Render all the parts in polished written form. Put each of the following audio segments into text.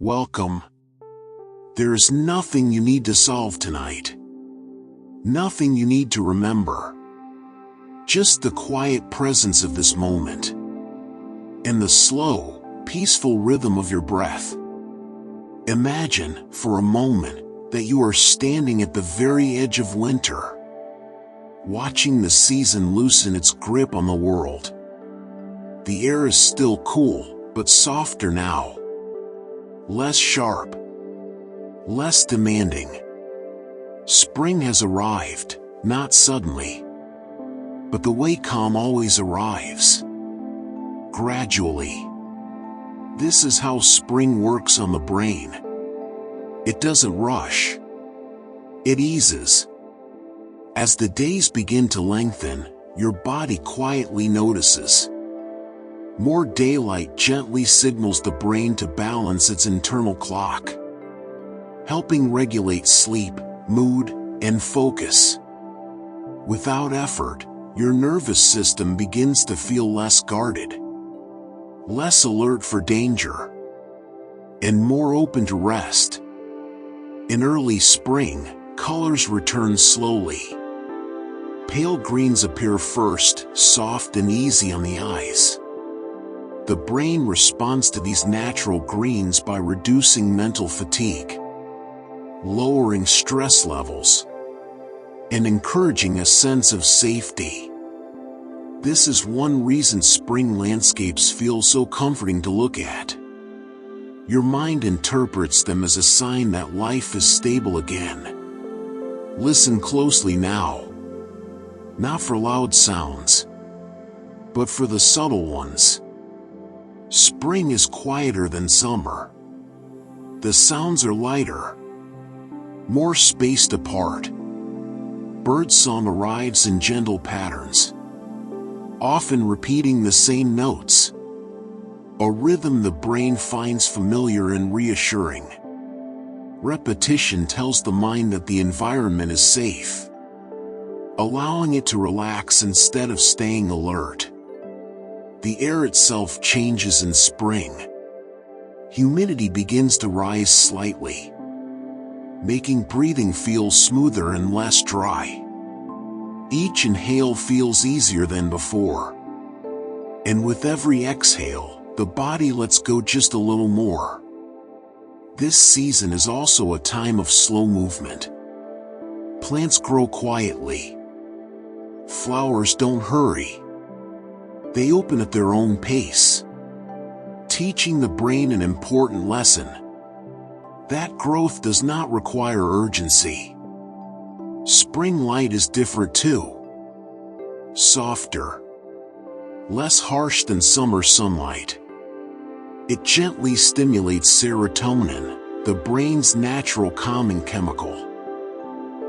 Welcome. There is nothing you need to solve tonight. Nothing you need to remember. Just the quiet presence of this moment. And the slow, peaceful rhythm of your breath. Imagine, for a moment, that you are standing at the very edge of winter, watching the season loosen its grip on the world. The air is still cool, but softer now. Less sharp. Less demanding. Spring has arrived, not suddenly, but the way calm always arrives. Gradually. This is how spring works on the brain. It doesn't rush. It eases. As the days begin to lengthen, your body quietly notices. More daylight gently signals the brain to balance its internal clock, helping regulate sleep, mood, and focus. Without effort, your nervous system begins to feel less guarded, less alert for danger, and more open to rest. In early spring, colors return slowly. Pale greens appear first, soft and easy on the eyes. The brain responds to these natural greens by reducing mental fatigue, lowering stress levels, and encouraging a sense of safety. This is one reason spring landscapes feel so comforting to look at. Your mind interprets them as a sign that life is stable again. Listen closely now. Not for loud sounds, but for the subtle ones. Spring is quieter than summer. The sounds are lighter, more spaced apart. Birdsong arrives in gentle patterns, often repeating the same notes, a rhythm the brain finds familiar and reassuring. Repetition tells the mind that the environment is safe, allowing it to relax instead of staying alert. The air itself changes in spring. Humidity begins to rise slightly, making breathing feel smoother and less dry. Each inhale feels easier than before. And with every exhale, the body lets go just a little more. This season is also a time of slow movement. Plants grow quietly. Flowers don't hurry. They open at their own pace, teaching the brain an important lesson. That growth does not require urgency. Spring light is different too. Softer, less harsh than summer sunlight. It gently stimulates serotonin, the brain's natural calming chemical,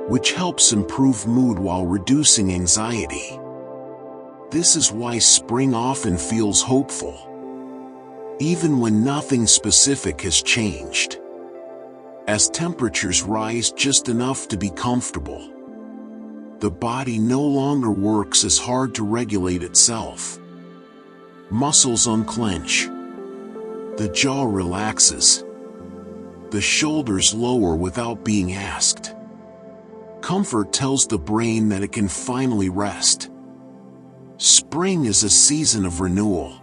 which helps improve mood while reducing anxiety. This is why spring often feels hopeful, even when nothing specific has changed. As temperatures rise just enough to be comfortable, the body no longer works as hard to regulate itself. Muscles unclench. The jaw relaxes. The shoulders lower without being asked. Comfort tells the brain that it can finally rest. Spring is a season of renewal,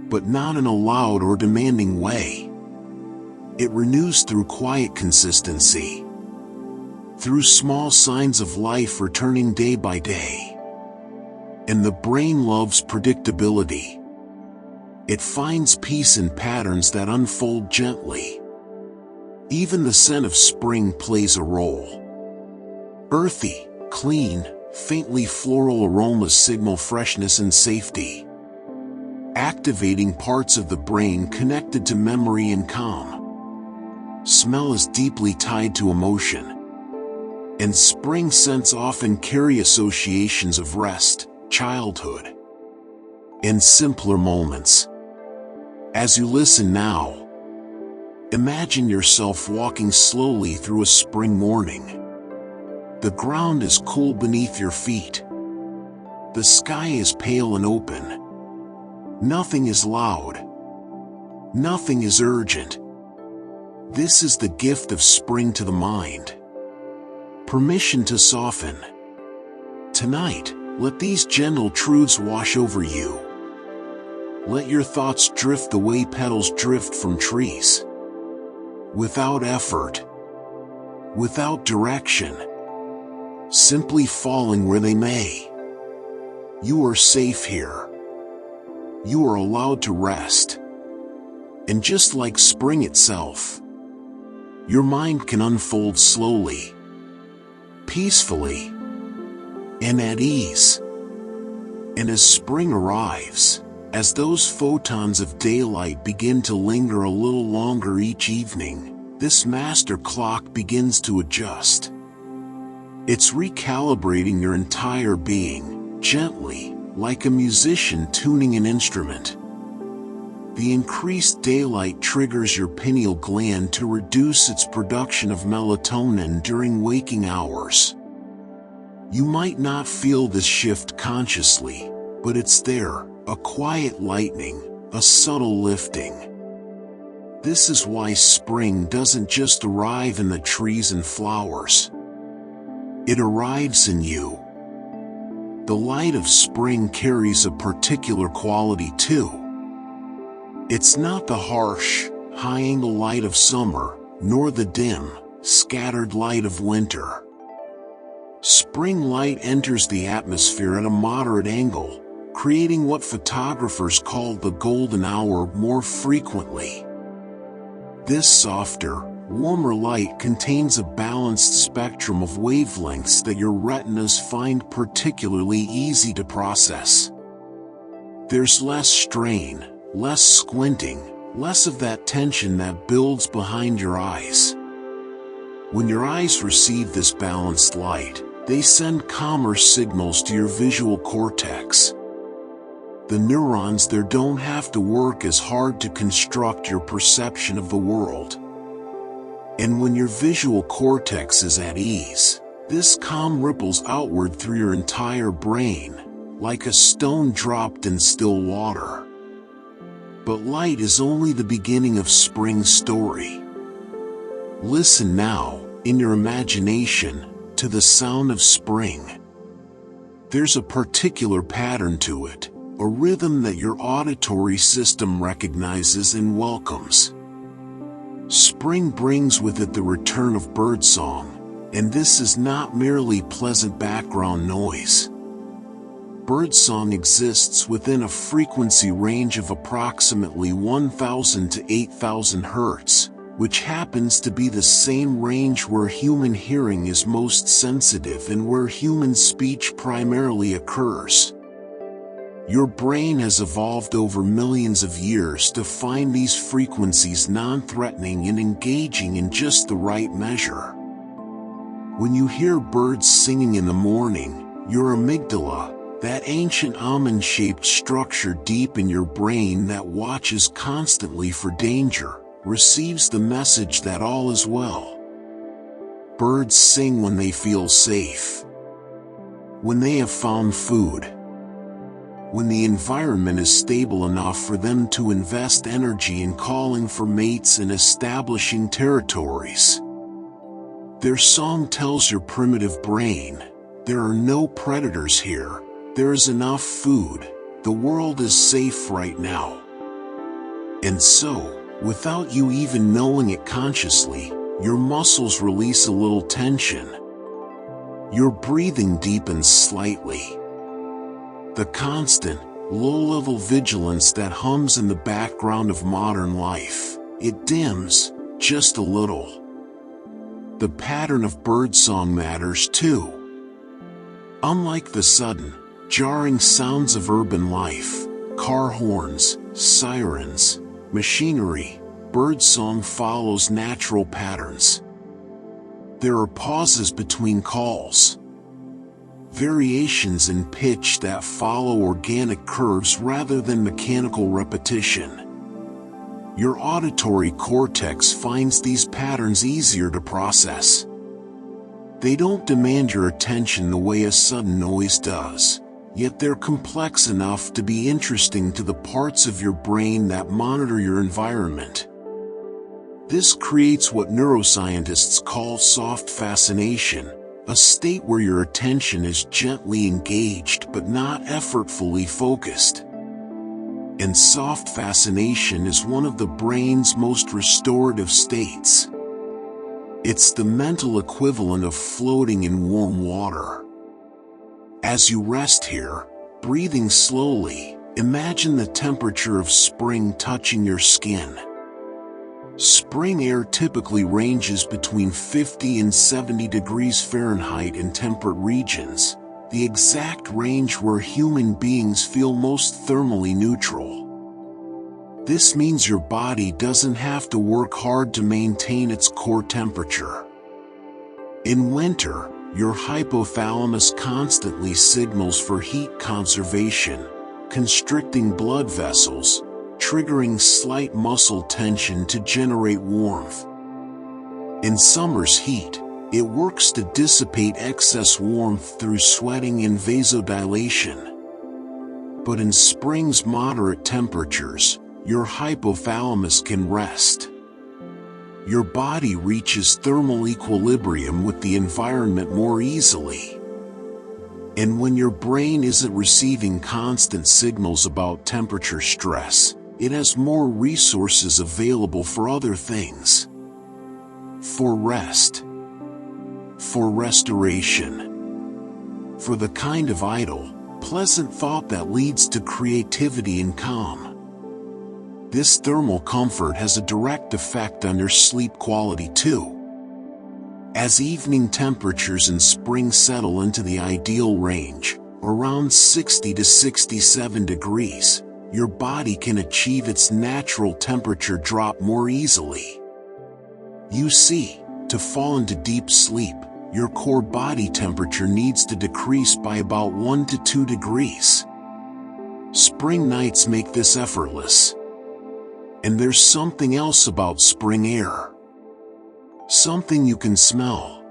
but not in a loud or demanding way. It renews through quiet consistency, through small signs of life returning day by day. And the brain loves predictability. It finds peace in patterns that unfold gently. Even the scent of spring plays a role. Earthy, clean, faintly floral aromas signal freshness and safety, activating parts of the brain connected to memory and calm. Smell is deeply tied to emotion, and spring scents often carry associations of rest, childhood, and simpler moments. As you listen now, imagine yourself walking slowly through a spring morning. The ground is cool beneath your feet. The sky is pale and open. Nothing is loud. Nothing is urgent. This is the gift of spring to the mind. Permission to soften. Tonight, let these gentle truths wash over you. Let your thoughts drift the way petals drift from trees. Without effort. Without direction. Simply falling where they may. You are safe here. You are allowed to rest. And just like spring itself, your mind can unfold slowly, peacefully, and at ease. And as spring arrives, as those photons of daylight begin to linger a little longer each evening, this master clock begins to adjust. It's recalibrating your entire being, gently, like a musician tuning an instrument. The increased daylight triggers your pineal gland to reduce its production of melatonin during waking hours. You might not feel this shift consciously, but it's there, a quiet lightening, a subtle lifting. This is why spring doesn't just arrive in the trees and flowers. It arrives in you. The light of spring carries a particular quality too. It's not the harsh, high-angle light of summer, nor the dim, scattered light of winter. Spring light enters the atmosphere at a moderate angle, creating what photographers call the golden hour more frequently. This softer, warmer light contains a balanced spectrum of wavelengths that your retinas find particularly easy to process. There's less strain, less squinting, less of that tension that builds behind your eyes. When your eyes receive this balanced light, they send calmer signals to your visual cortex. The neurons there don't have to work as hard to construct your perception of the world. And when your visual cortex is at ease, this calm ripples outward through your entire brain, like a stone dropped in still water. But light is only the beginning of spring's story. Listen now, in your imagination, to the sound of spring. There's a particular pattern to it, a rhythm that your auditory system recognizes and welcomes. Spring brings with it the return of birdsong, and this is not merely pleasant background noise. Birdsong exists within a frequency range of approximately 1,000 to 8,000 Hz, which happens to be the same range where human hearing is most sensitive and where human speech primarily occurs. Your brain has evolved over millions of years to find these frequencies non-threatening and engaging in just the right measure. When you hear birds singing in the morning, your amygdala, that ancient almond-shaped structure deep in your brain that watches constantly for danger, receives the message that all is well. Birds sing when they feel safe, when they have found food, when the environment is stable enough for them to invest energy in calling for mates and establishing territories. Their song tells your primitive brain, there are no predators here. There is enough food, the world is safe right now. And so, without you even knowing it consciously, your muscles release a little tension. Your breathing deepens slightly. The constant, low-level vigilance that hums in the background of modern life, it dims, just a little. The pattern of birdsong matters too. Unlike the sudden, jarring sounds of urban life, car horns, sirens, machinery, birdsong follows natural patterns. There are pauses between calls, variations in pitch that follow organic curves rather than mechanical repetition. Your auditory cortex finds these patterns easier to process. They don't demand your attention the way a sudden noise does. Yet they're complex enough to be interesting to the parts of your brain that monitor your environment. This creates what neuroscientists call soft fascination, a state where your attention is gently engaged but not effortfully focused. And soft fascination is one of the brain's most restorative states. It's the mental equivalent of floating in warm water. As you rest here, breathing slowly, imagine the temperature of spring touching your skin. Spring air typically ranges between 50 and 70 degrees Fahrenheit in temperate regions, the exact range where human beings feel most thermally neutral. This means your body doesn't have to work hard to maintain its core temperature. In winter, your hypothalamus constantly signals for heat conservation, constricting blood vessels, triggering slight muscle tension to generate warmth. In summer's heat, it works to dissipate excess warmth through sweating and vasodilation. But in spring's moderate temperatures, your hypothalamus can rest. Your body reaches thermal equilibrium with the environment more easily. And when your brain isn't receiving constant signals about temperature stress, it has more resources available for other things. For rest. For restoration. For the kind of idle, pleasant thought that leads to creativity and calm. This thermal comfort has a direct effect on your sleep quality too. As evening temperatures in spring settle into the ideal range, around 60 to 67 degrees, your body can achieve its natural temperature drop more easily. You see, to fall into deep sleep, your core body temperature needs to decrease by about 1 to 2 degrees. Spring nights make this effortless. And there's something else about spring air. Something you can smell.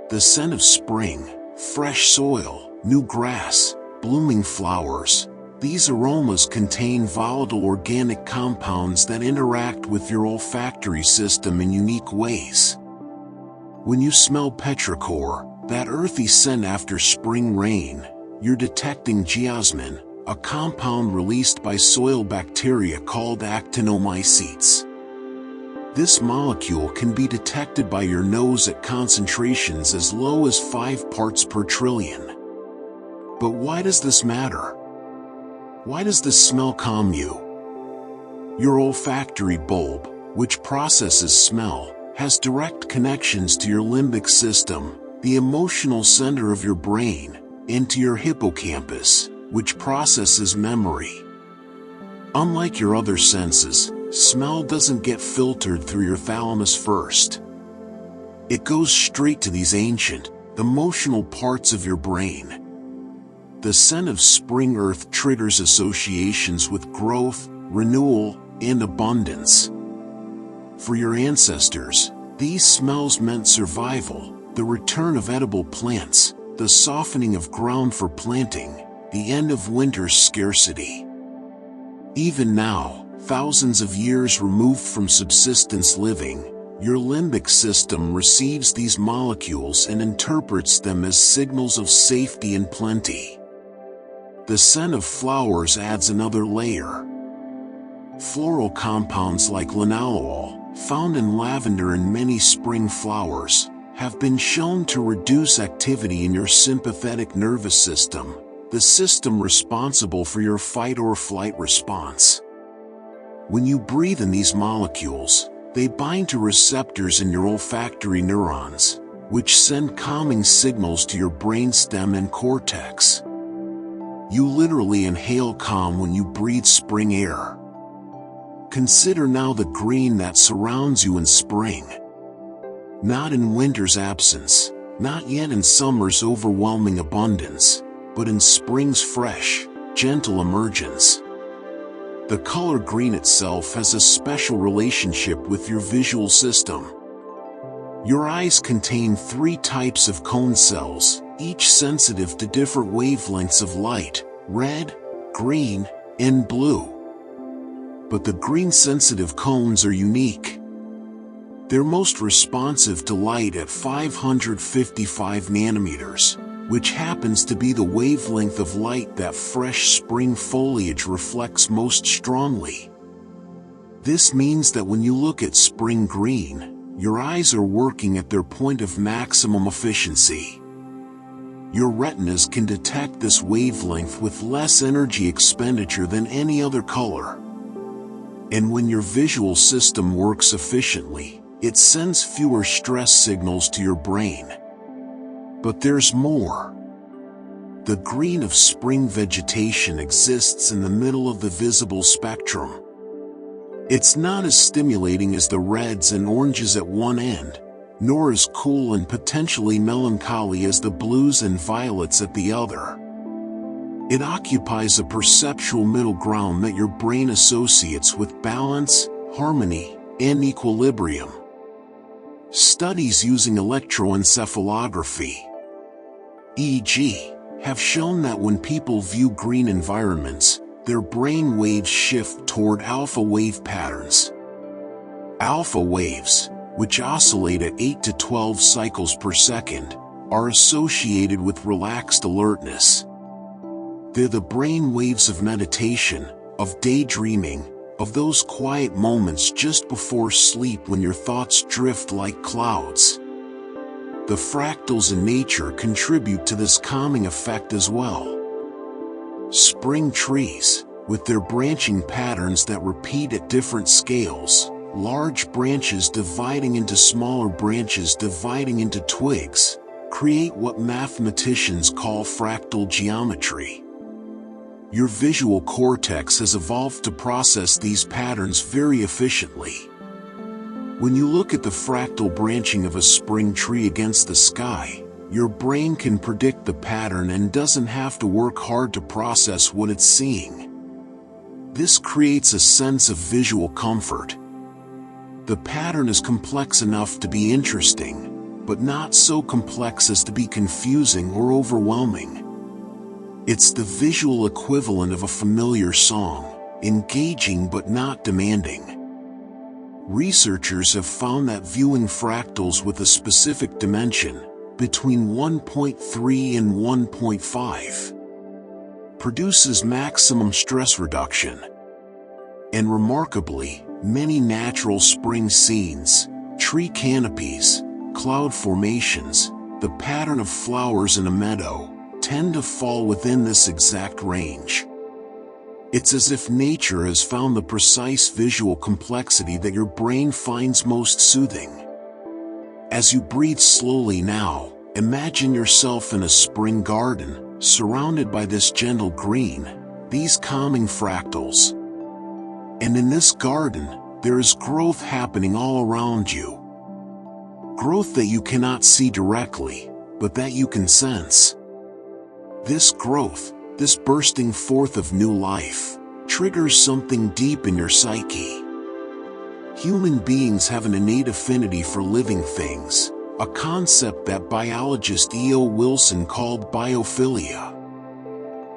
The scent of spring, fresh soil, new grass, blooming flowers. These aromas contain volatile organic compounds that interact with your olfactory system in unique ways. When you smell petrichor, that earthy scent after spring rain, you're detecting geosmin, a compound released by soil bacteria called actinomycetes. This molecule can be detected by your nose at concentrations as low as 5 parts per trillion. But why does this matter? Why does this smell calm you? Your olfactory bulb, which processes smell, has direct connections to your limbic system, the emotional center of your brain, and to your hippocampus, which processes memory. Unlike your other senses, smell doesn't get filtered through your thalamus first. It goes straight to these ancient, emotional parts of your brain. The scent of spring earth triggers associations with growth, renewal, and abundance. For your ancestors, these smells meant survival, the return of edible plants, the softening of ground for planting, the end of winter's scarcity. Even now, thousands of years removed from subsistence living, your limbic system receives these molecules and interprets them as signals of safety and plenty. The scent of flowers adds another layer. Floral compounds like linalool, found in lavender and many spring flowers, have been shown to reduce activity in your sympathetic nervous system, the system responsible for your fight or flight response. When you breathe in these molecules, they bind to receptors in your olfactory neurons, which send calming signals to your brainstem and cortex. You literally inhale calm when you breathe spring air. Consider now the green that surrounds you in spring. Not in winter's absence, not yet in summer's overwhelming abundance, but in spring's fresh, gentle emergence. The color green itself has a special relationship with your visual system. Your eyes contain 3 types of cone cells, each sensitive to different wavelengths of light: red, green, and blue. But the green-sensitive cones are unique. They're most responsive to light at 555 nanometers, which happens to be the wavelength of light that fresh spring foliage reflects most strongly. This means that when you look at spring green, your eyes are working at their point of maximum efficiency. Your retinas can detect this wavelength with less energy expenditure than any other color. And when your visual system works efficiently, it sends fewer stress signals to your brain. But there's more. The green of spring vegetation exists in the middle of the visible spectrum. It's not as stimulating as the reds and oranges at one end, nor as cool and potentially melancholy as the blues and violets at the other. It occupies a perceptual middle ground that your brain associates with balance, harmony, and equilibrium. Studies using electroencephalography, e.g., have shown that when people view green environments, their brain waves shift toward alpha wave patterns. Alpha waves, which oscillate at 8 to 12 cycles per second, are associated with relaxed alertness. They're the brain waves of meditation, of daydreaming, of those quiet moments just before sleep when your thoughts drift like clouds. The fractals in nature contribute to this calming effect as well. Spring trees, with their branching patterns that repeat at different scales, large branches dividing into smaller branches dividing into twigs, create what mathematicians call fractal geometry. Your visual cortex has evolved to process these patterns very efficiently. When you look at the fractal branching of a spring tree against the sky, your brain can predict the pattern and doesn't have to work hard to process what it's seeing. This creates a sense of visual comfort. The pattern is complex enough to be interesting, but not so complex as to be confusing or overwhelming. It's the visual equivalent of a familiar song, engaging but not demanding. Researchers have found that viewing fractals with a specific dimension, between 1.3 and 1.5, produces maximum stress reduction. And remarkably, many natural spring scenes, tree canopies, cloud formations, the pattern of flowers in a meadow, tend to fall within this exact range. It's as if nature has found the precise visual complexity that your brain finds most soothing. As you breathe slowly now, imagine yourself in a spring garden, surrounded by this gentle green, these calming fractals. And in this garden, there is growth happening all around you. Growth that you cannot see directly, but that you can sense. This growth, this bursting forth of new life, triggers something deep in your psyche. Human beings have an innate affinity for living things, a concept that biologist E.O. Wilson called biophilia.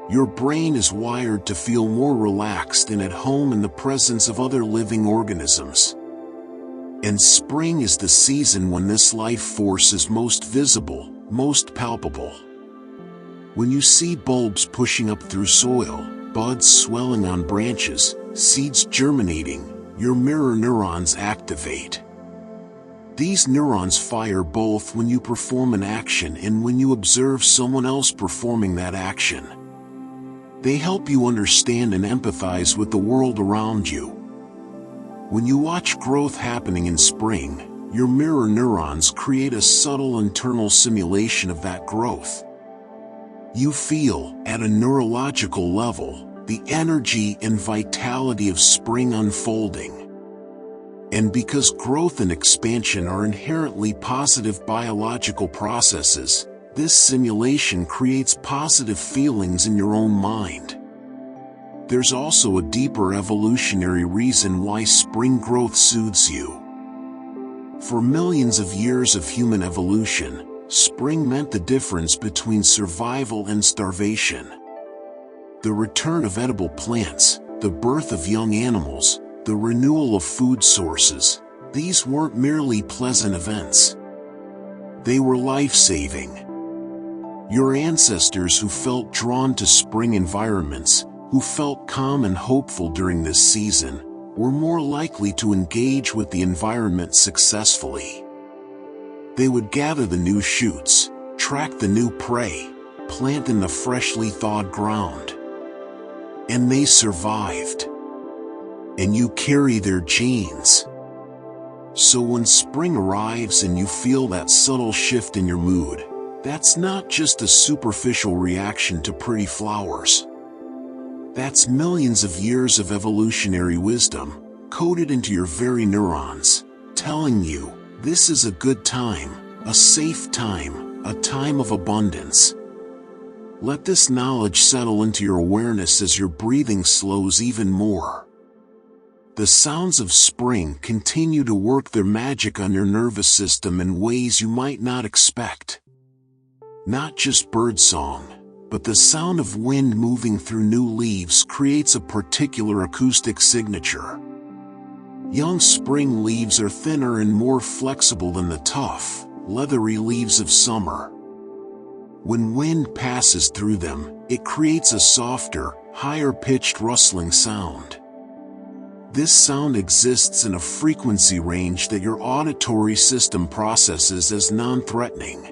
Your brain is wired to feel more relaxed and at home in the presence of other living organisms. And spring is the season when this life force is most visible, most palpable. When you see bulbs pushing up through soil, buds swelling on branches, seeds germinating, your mirror neurons activate. These neurons fire both when you perform an action and when you observe someone else performing that action. They help you understand and empathize with the world around you. When you watch growth happening in spring, your mirror neurons create a subtle internal simulation of that growth. You feel, at a neurological level, the energy and vitality of spring unfolding. And because growth and expansion are inherently positive biological processes, this simulation creates positive feelings in your own mind. There's also a deeper evolutionary reason why spring growth soothes you. For millions of years of human evolution, spring meant the difference between survival and starvation. The return of edible plants, the birth of young animals, the renewal of food sources, These weren't merely pleasant events. They were life-saving. Your ancestors who felt drawn to spring environments, who felt calm and hopeful during this season, were more likely to engage with the environment successfully. They would gather the new shoots, track the new prey, plant in the freshly thawed ground. And they survived. And you carry their genes. So when spring arrives and you feel that subtle shift in your mood, that's not just a superficial reaction to pretty flowers. That's millions of years of evolutionary wisdom, coded into your very neurons, telling you, this is a good time, a safe time, a time of abundance. Let this knowledge settle into your awareness as your breathing slows even more. The sounds of spring continue to work their magic on your nervous system in ways you might not expect. Not just birdsong, but the sound of wind moving through new leaves creates a particular acoustic signature. Young spring leaves are thinner and more flexible than the tough, leathery leaves of summer. When wind passes through them, it creates a softer, higher-pitched rustling sound. This sound exists in a frequency range that your auditory system processes as non-threatening.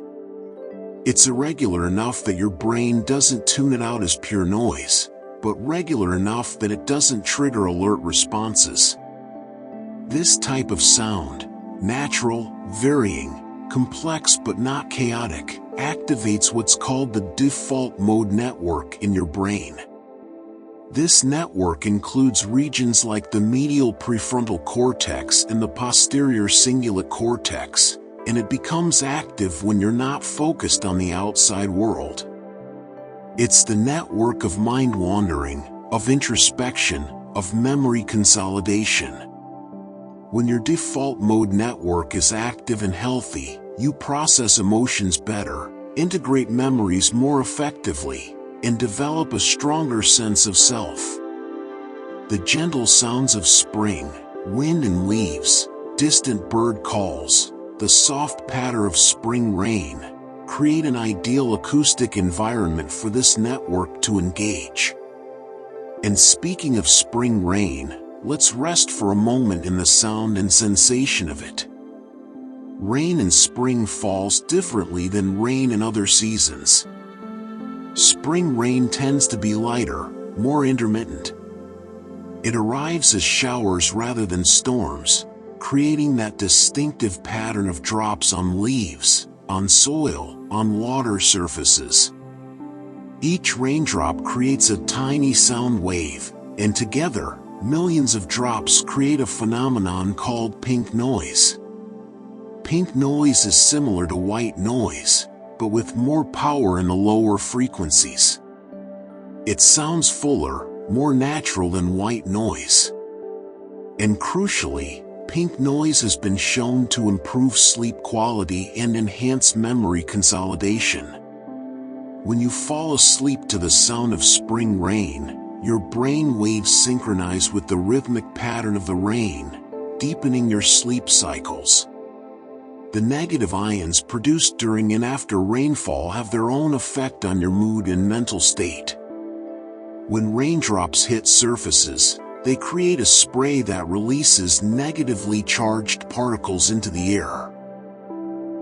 It's irregular enough that your brain doesn't tune it out as pure noise, but regular enough that it doesn't trigger alert responses. This type of sound, natural, varying, complex but not chaotic, activates what's called the default mode network in your brain. This network includes regions like the medial prefrontal cortex and the posterior cingulate cortex, and it becomes active when you're not focused on the outside world. It's the network of mind wandering, of introspection, of memory consolidation. When your default mode network is active and healthy, you process emotions better, integrate memories more effectively, and develop a stronger sense of self. The gentle sounds of spring, wind and leaves, distant bird calls, the soft patter of spring rain, create an ideal acoustic environment for this network to engage. And speaking of spring rain, let's rest for a moment in the sound and sensation of it. Rain in spring falls differently than rain in other seasons. Spring rain tends to be lighter, more intermittent. It arrives as showers rather than storms, creating that distinctive pattern of drops on leaves, on soil, on water surfaces. Each raindrop creates a tiny sound wave, and together, millions of drops create a phenomenon called pink noise. Pink noise is similar to white noise, but with more power in the lower frequencies. It sounds fuller, more natural than white noise. And crucially, pink noise has been shown to improve sleep quality and enhance memory consolidation. When you fall asleep to the sound of spring rain, your brain waves synchronize with the rhythmic pattern of the rain, deepening your sleep cycles. The negative ions produced during and after rainfall have their own effect on your mood and mental state. When raindrops hit surfaces, they create a spray that releases negatively charged particles into the air.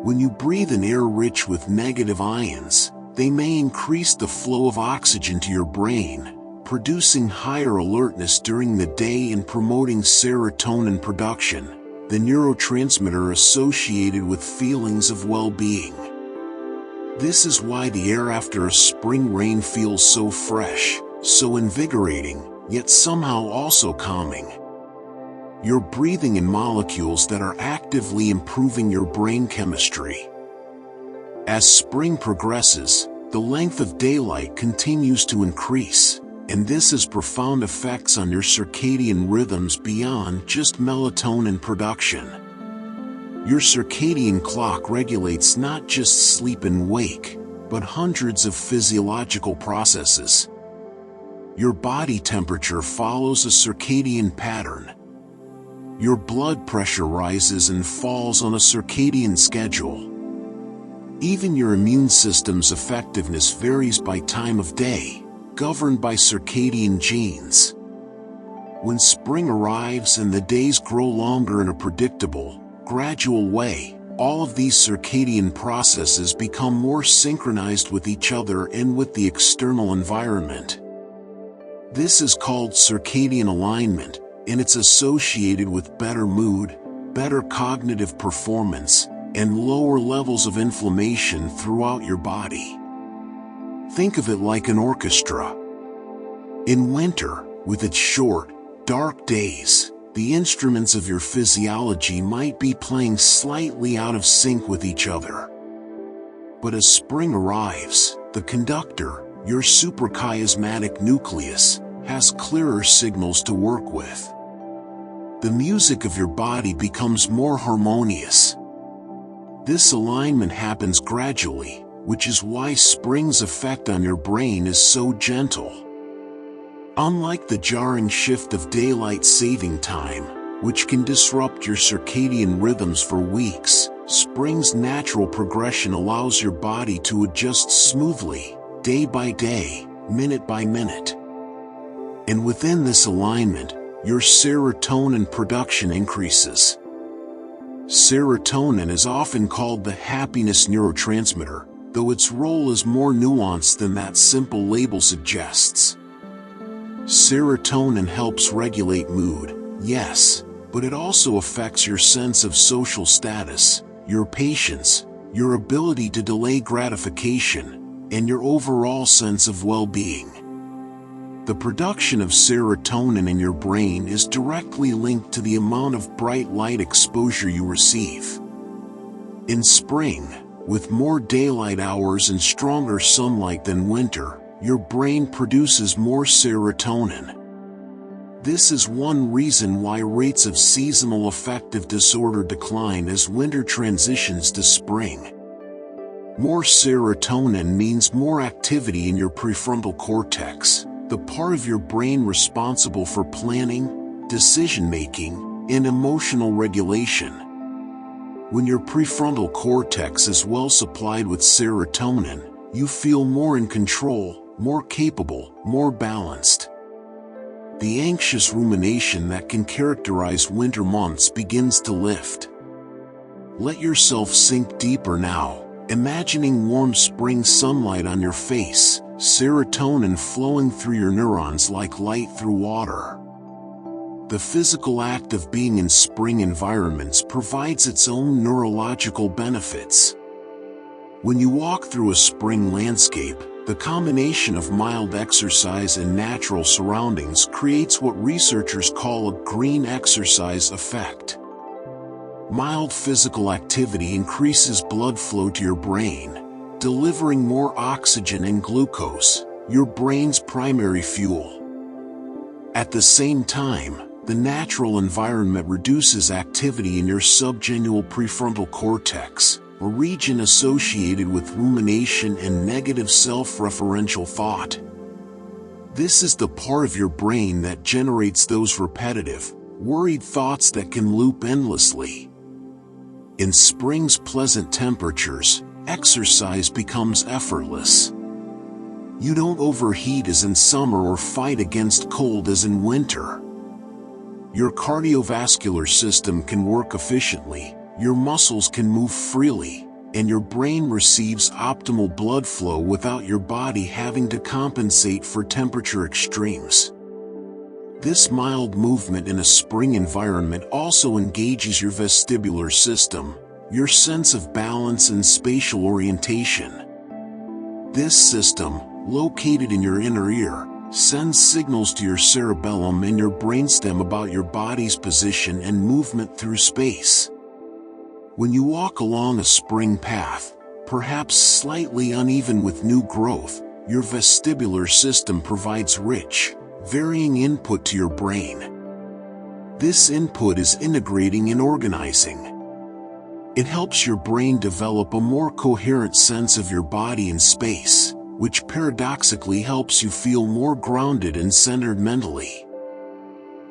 When you breathe in air rich with negative ions, they may increase the flow of oxygen to your brain, producing higher alertness during the day and promoting serotonin production, the neurotransmitter associated with feelings of well-being. This is why the air after a spring rain feels so fresh, so invigorating, yet somehow also calming. You're breathing in molecules that are actively improving your brain chemistry. As spring progresses, the length of daylight continues to increase, and this has profound effects on your circadian rhythms beyond just melatonin production. Your circadian clock regulates not just sleep and wake, but hundreds of physiological processes. Your body temperature follows a circadian pattern. Your blood pressure rises and falls on a circadian schedule. Even your immune system's effectiveness varies by time of day, governed by circadian genes. When spring arrives and the days grow longer in a predictable, gradual way, all of these circadian processes become more synchronized with each other and with the external environment. This is called circadian alignment, and it's associated with better mood, better cognitive performance, and lower levels of inflammation throughout your body. Think of it like an orchestra. In winter, with its short, dark days, the instruments of your physiology might be playing slightly out of sync with each other. But as spring arrives, the conductor, your suprachiasmatic nucleus, has clearer signals to work with. The music of your body becomes more harmonious. This alignment happens gradually, which is why spring's effect on your brain is so gentle. Unlike the jarring shift of daylight saving time, which can disrupt your circadian rhythms for weeks, spring's natural progression allows your body to adjust smoothly, day by day, minute by minute. And within this alignment, your serotonin production increases. Serotonin is often called the happiness neurotransmitter, though its role is more nuanced than that simple label suggests. Serotonin helps regulate mood, yes, but it also affects your sense of social status, your patience, your ability to delay gratification, and your overall sense of well-being. The production of serotonin in your brain is directly linked to the amount of bright light exposure you receive. In spring, with more daylight hours and stronger sunlight than winter, your brain produces more serotonin. This is one reason why rates of seasonal affective disorder decline as winter transitions to spring. More serotonin means more activity in your prefrontal cortex, the part of your brain responsible for planning, decision-making, and emotional regulation. When your prefrontal cortex is well supplied with serotonin, you feel more in control, more capable, more balanced. The anxious rumination that can characterize winter months begins to lift. Let yourself sink deeper now, imagining warm spring sunlight on your face, serotonin flowing through your neurons like light through water. The physical act of being in spring environments provides its own neurological benefits. When you walk through a spring landscape, the combination of mild exercise and natural surroundings creates what researchers call a green exercise effect. Mild physical activity increases blood flow to your brain, delivering more oxygen and glucose, your brain's primary fuel. At the same time, the natural environment reduces activity in your subgenual prefrontal cortex, a region associated with rumination and negative self-referential thought. This is the part of your brain that generates those repetitive, worried thoughts that can loop endlessly. In spring's pleasant temperatures, exercise becomes effortless. You don't overheat as in summer or fight against cold as in winter. Your cardiovascular system can work efficiently, your muscles can move freely, and your brain receives optimal blood flow without your body having to compensate for temperature extremes. This mild movement in a spring environment also engages your vestibular system, your sense of balance and spatial orientation. This system, located in your inner ear, sends signals to your cerebellum and your brainstem about your body's position and movement through space. When you walk along a spring path, perhaps slightly uneven with new growth, your vestibular system provides rich, varying input to your brain. This input is integrating and organizing. It helps your brain develop a more coherent sense of your body and space, which paradoxically helps you feel more grounded and centered mentally.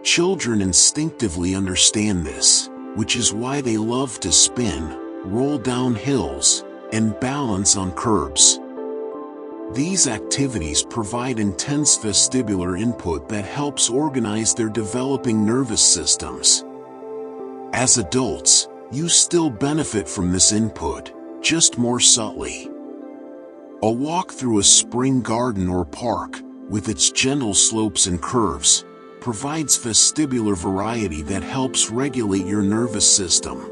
Children instinctively understand this, which is why they love to spin, roll down hills, and balance on curbs. These activities provide intense vestibular input that helps organize their developing nervous systems. As adults, you still benefit from this input, just more subtly. A walk through a spring garden or park, with its gentle slopes and curves, provides vestibular variety that helps regulate your nervous system.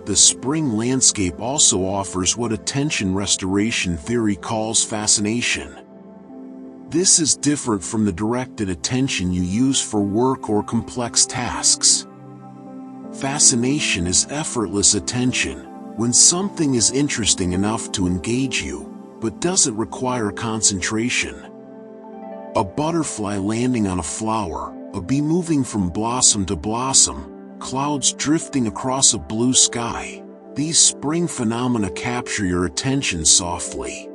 The spring landscape also offers what attention restoration theory calls fascination. This is different from the directed attention you use for work or complex tasks. Fascination is effortless attention, when something is interesting enough to engage you, but doesn't require concentration. A butterfly landing on a flower, a bee moving from blossom to blossom, clouds drifting across a blue sky. These spring phenomena capture your attention softly.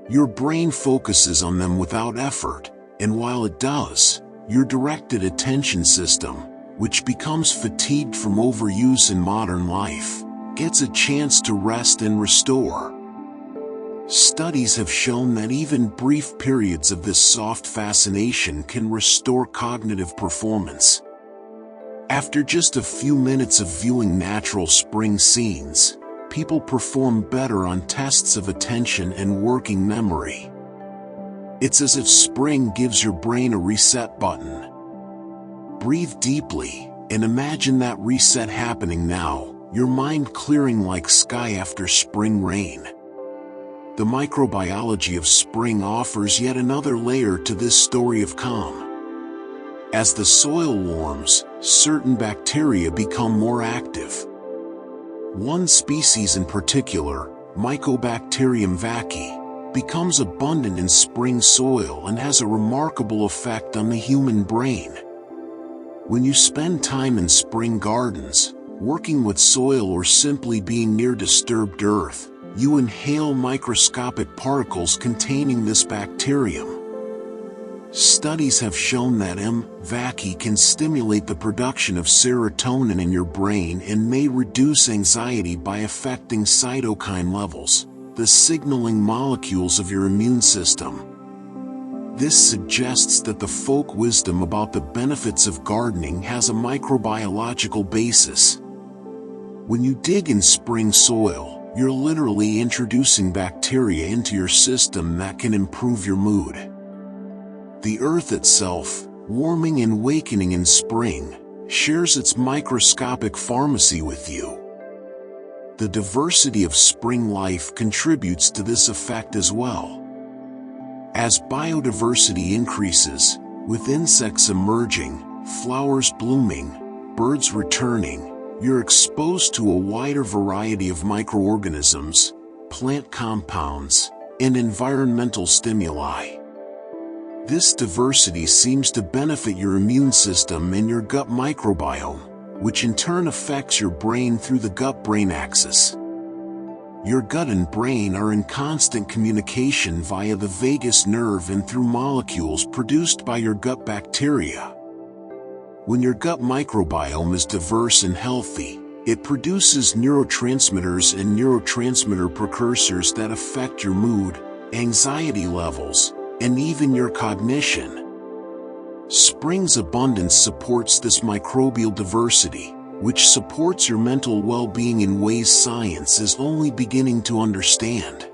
Your brain focuses on them without effort, and while it does, your directed attention system, which becomes fatigued from overuse in modern life, gets a chance to rest and restore. Studies have shown that even brief periods of this soft fascination can restore cognitive performance. After just a few minutes of viewing natural spring scenes, people perform better on tests of attention and working memory. It's as if spring gives your brain a reset button. Breathe deeply, and imagine that reset happening now, your mind clearing like sky after spring rain. The microbiology of spring offers yet another layer to this story of calm. As the soil warms, certain bacteria become more active. One species in particular, Mycobacterium vaccae, becomes abundant in spring soil and has a remarkable effect on the human brain. When you spend time in spring gardens, working with soil or simply being near disturbed earth, you inhale microscopic particles containing this bacterium. Studies have shown that M. vaccae can stimulate the production of serotonin in your brain and may reduce anxiety by affecting cytokine levels, the signaling molecules of your immune system. This suggests that the folk wisdom about the benefits of gardening has a microbiological basis. When you dig in spring soil, you're literally introducing bacteria into your system that can improve your mood. The earth itself, warming and wakening in spring, shares its microscopic pharmacy with you. The diversity of spring life contributes to this effect as well. As biodiversity increases, with insects emerging, flowers blooming, birds returning, you're exposed to a wider variety of microorganisms, plant compounds, and environmental stimuli. This diversity seems to benefit your immune system and your gut microbiome, which in turn affects your brain through the gut-brain axis. Your gut and brain are in constant communication via the vagus nerve and through molecules produced by your gut bacteria. When your gut microbiome is diverse and healthy, it produces neurotransmitters and neurotransmitter precursors that affect your mood, anxiety levels, and even your cognition. Spring's abundance supports this microbial diversity, which supports your mental well-being in ways science is only beginning to understand.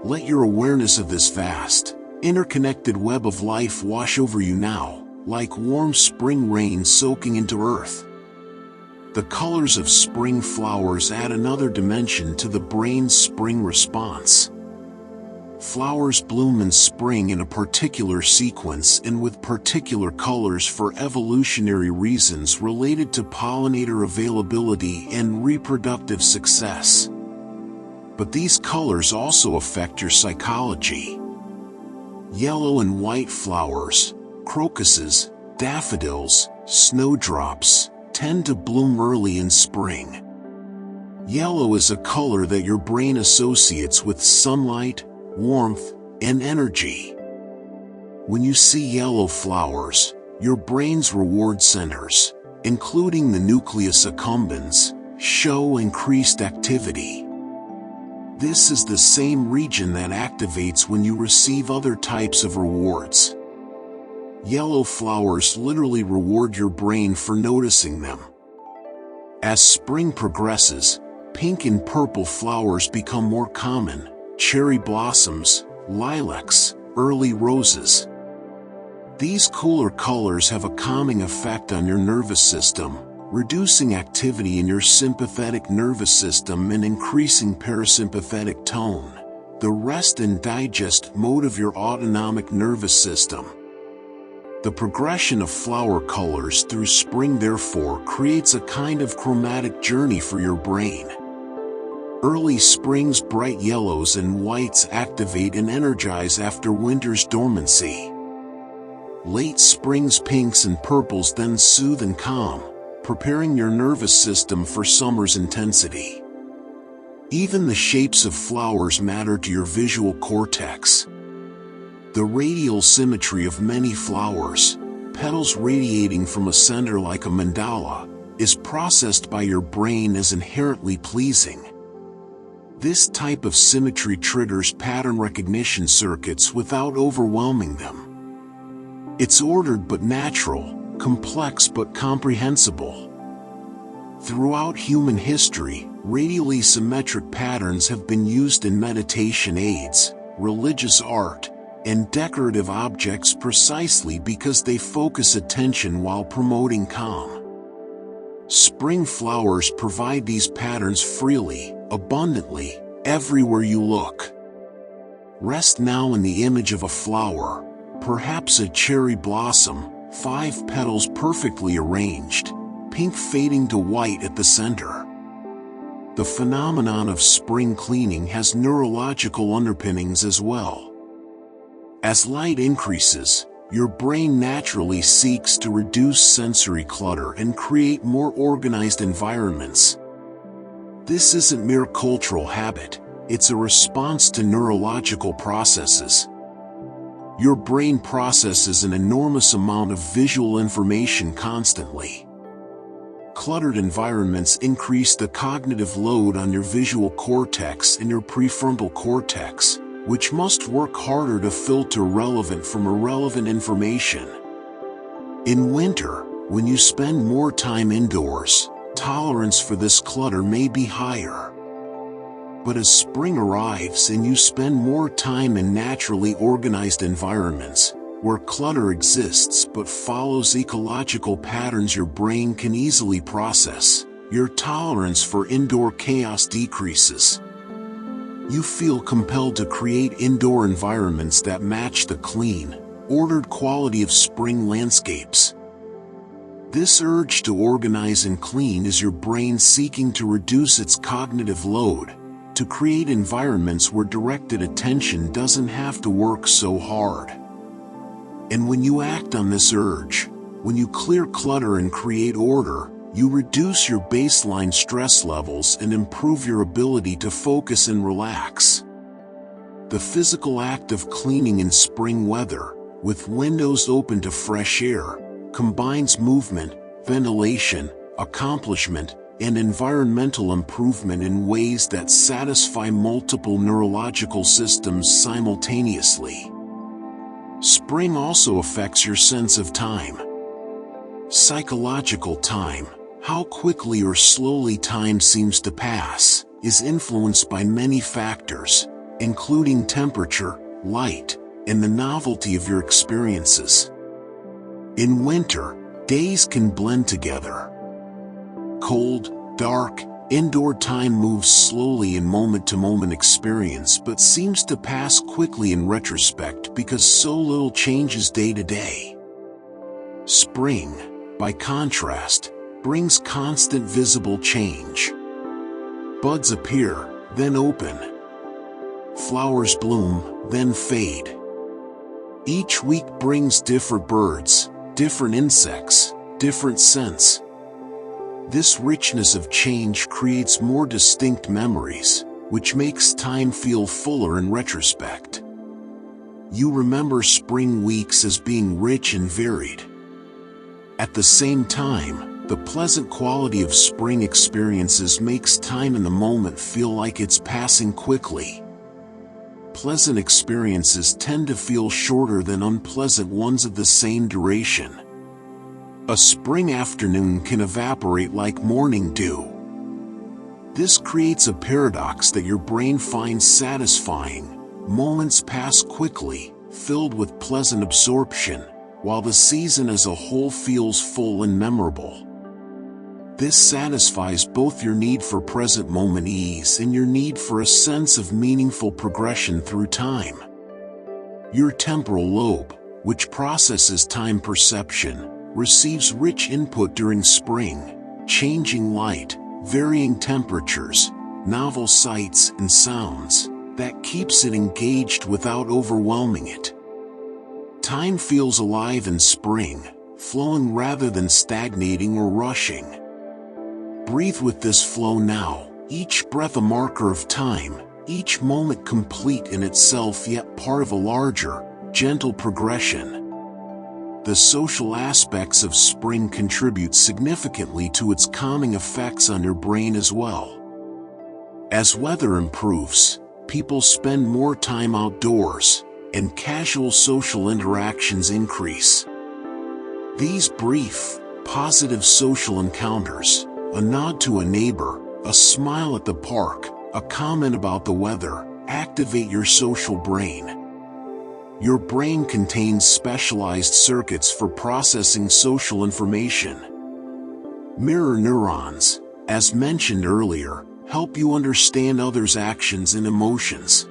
Let your awareness of this vast, interconnected web of life wash over you now, like warm spring rain soaking into earth. The colors of spring flowers add another dimension to the brain's spring response. Flowers bloom in spring in a particular sequence and with particular colors for evolutionary reasons related to pollinator availability and reproductive success. But these colors also affect your psychology. Yellow and white flowers, crocuses, daffodils, snowdrops, tend to bloom early in spring. Yellow is a color that your brain associates with sunlight, warmth, and energy. When you see yellow flowers, your brain's reward centers, including the nucleus accumbens, show increased activity. This is the same region that activates when you receive other types of rewards. Yellow flowers literally reward your brain for noticing them. As spring progresses, pink and purple flowers become more common: cherry blossoms, lilacs, early roses. These cooler colors have a calming effect on your nervous system, reducing activity in your sympathetic nervous system and increasing parasympathetic tone, the rest and digest mode of your autonomic nervous system. The progression of flower colors through spring therefore creates a kind of chromatic journey for your brain. Early spring's bright yellows and whites activate and energize after winter's dormancy. Late spring's pinks and purples then soothe and calm, preparing your nervous system for summer's intensity. Even the shapes of flowers matter to your visual cortex. The radial symmetry of many flowers, petals radiating from a center like a mandala, is processed by your brain as inherently pleasing. This type of symmetry triggers pattern recognition circuits without overwhelming them. It's ordered but natural, complex but comprehensible. Throughout human history, radially symmetric patterns have been used in meditation aids, religious art, and decorative objects precisely because they focus attention while promoting calm. Spring flowers provide these patterns freely, abundantly, everywhere you look. Rest now in the image of a flower, perhaps a cherry blossom, 5 petals perfectly arranged, pink fading to white at the center. The phenomenon of spring cleaning has neurological underpinnings as well. As light increases, your brain naturally seeks to reduce sensory clutter and create more organized environments. This isn't mere cultural habit, it's a response to neurological processes. Your brain processes an enormous amount of visual information constantly. Cluttered environments increase the cognitive load on your visual cortex and your prefrontal cortex, which must work harder to filter relevant from irrelevant information. In winter, when you spend more time indoors, tolerance for this clutter may be higher. But as spring arrives and you spend more time in naturally organized environments, where clutter exists but follows ecological patterns your brain can easily process, your tolerance for indoor chaos decreases. You feel compelled to create indoor environments that match the clean, ordered quality of spring landscapes. This urge to organize and clean is your brain seeking to reduce its cognitive load, to create environments where directed attention doesn't have to work so hard. And when you act on this urge, when you clear clutter and create order, you reduce your baseline stress levels and improve your ability to focus and relax. The physical act of cleaning in spring weather, with windows open to fresh air, combines movement, ventilation, accomplishment, and environmental improvement in ways that satisfy multiple neurological systems simultaneously. Spring also affects your sense of time. Psychological time, how quickly or slowly time seems to pass, is influenced by many factors, including temperature, light, and the novelty of your experiences. In winter, days can blend together. Cold, dark, indoor time moves slowly in moment-to-moment experience but seems to pass quickly in retrospect because so little changes day to day. Spring, by contrast, brings constant visible change. Buds appear, then open. Flowers bloom, then fade. Each week brings different birds, different insects, different scents. This richness of change creates more distinct memories, which makes time feel fuller in retrospect. You remember spring weeks as being rich and varied. At the same time, the pleasant quality of spring experiences makes time in the moment feel like it's passing quickly. Pleasant experiences tend to feel shorter than unpleasant ones of the same duration. A spring afternoon can evaporate like morning dew. This creates a paradox that your brain finds satisfying. Moments pass quickly, filled with pleasant absorption, while the season as a whole feels full and memorable. This satisfies both your need for present moment ease and your need for a sense of meaningful progression through time. Your temporal lobe, which processes time perception, receives rich input during spring, changing light, varying temperatures, novel sights and sounds, that keeps it engaged without overwhelming it. Time feels alive in spring, flowing rather than stagnating or rushing. Breathe with this flow now, each breath a marker of time, each moment complete in itself yet part of a larger, gentle progression. The social aspects of spring contribute significantly to its calming effects on your brain as well. As weather improves, people spend more time outdoors, and casual social interactions increase. These brief, positive social encounters, a nod to a neighbor, a smile at the park, a comment about the weather, activate your social brain. Your brain contains specialized circuits for processing social information. Mirror neurons, as mentioned earlier, help you understand others' actions and emotions.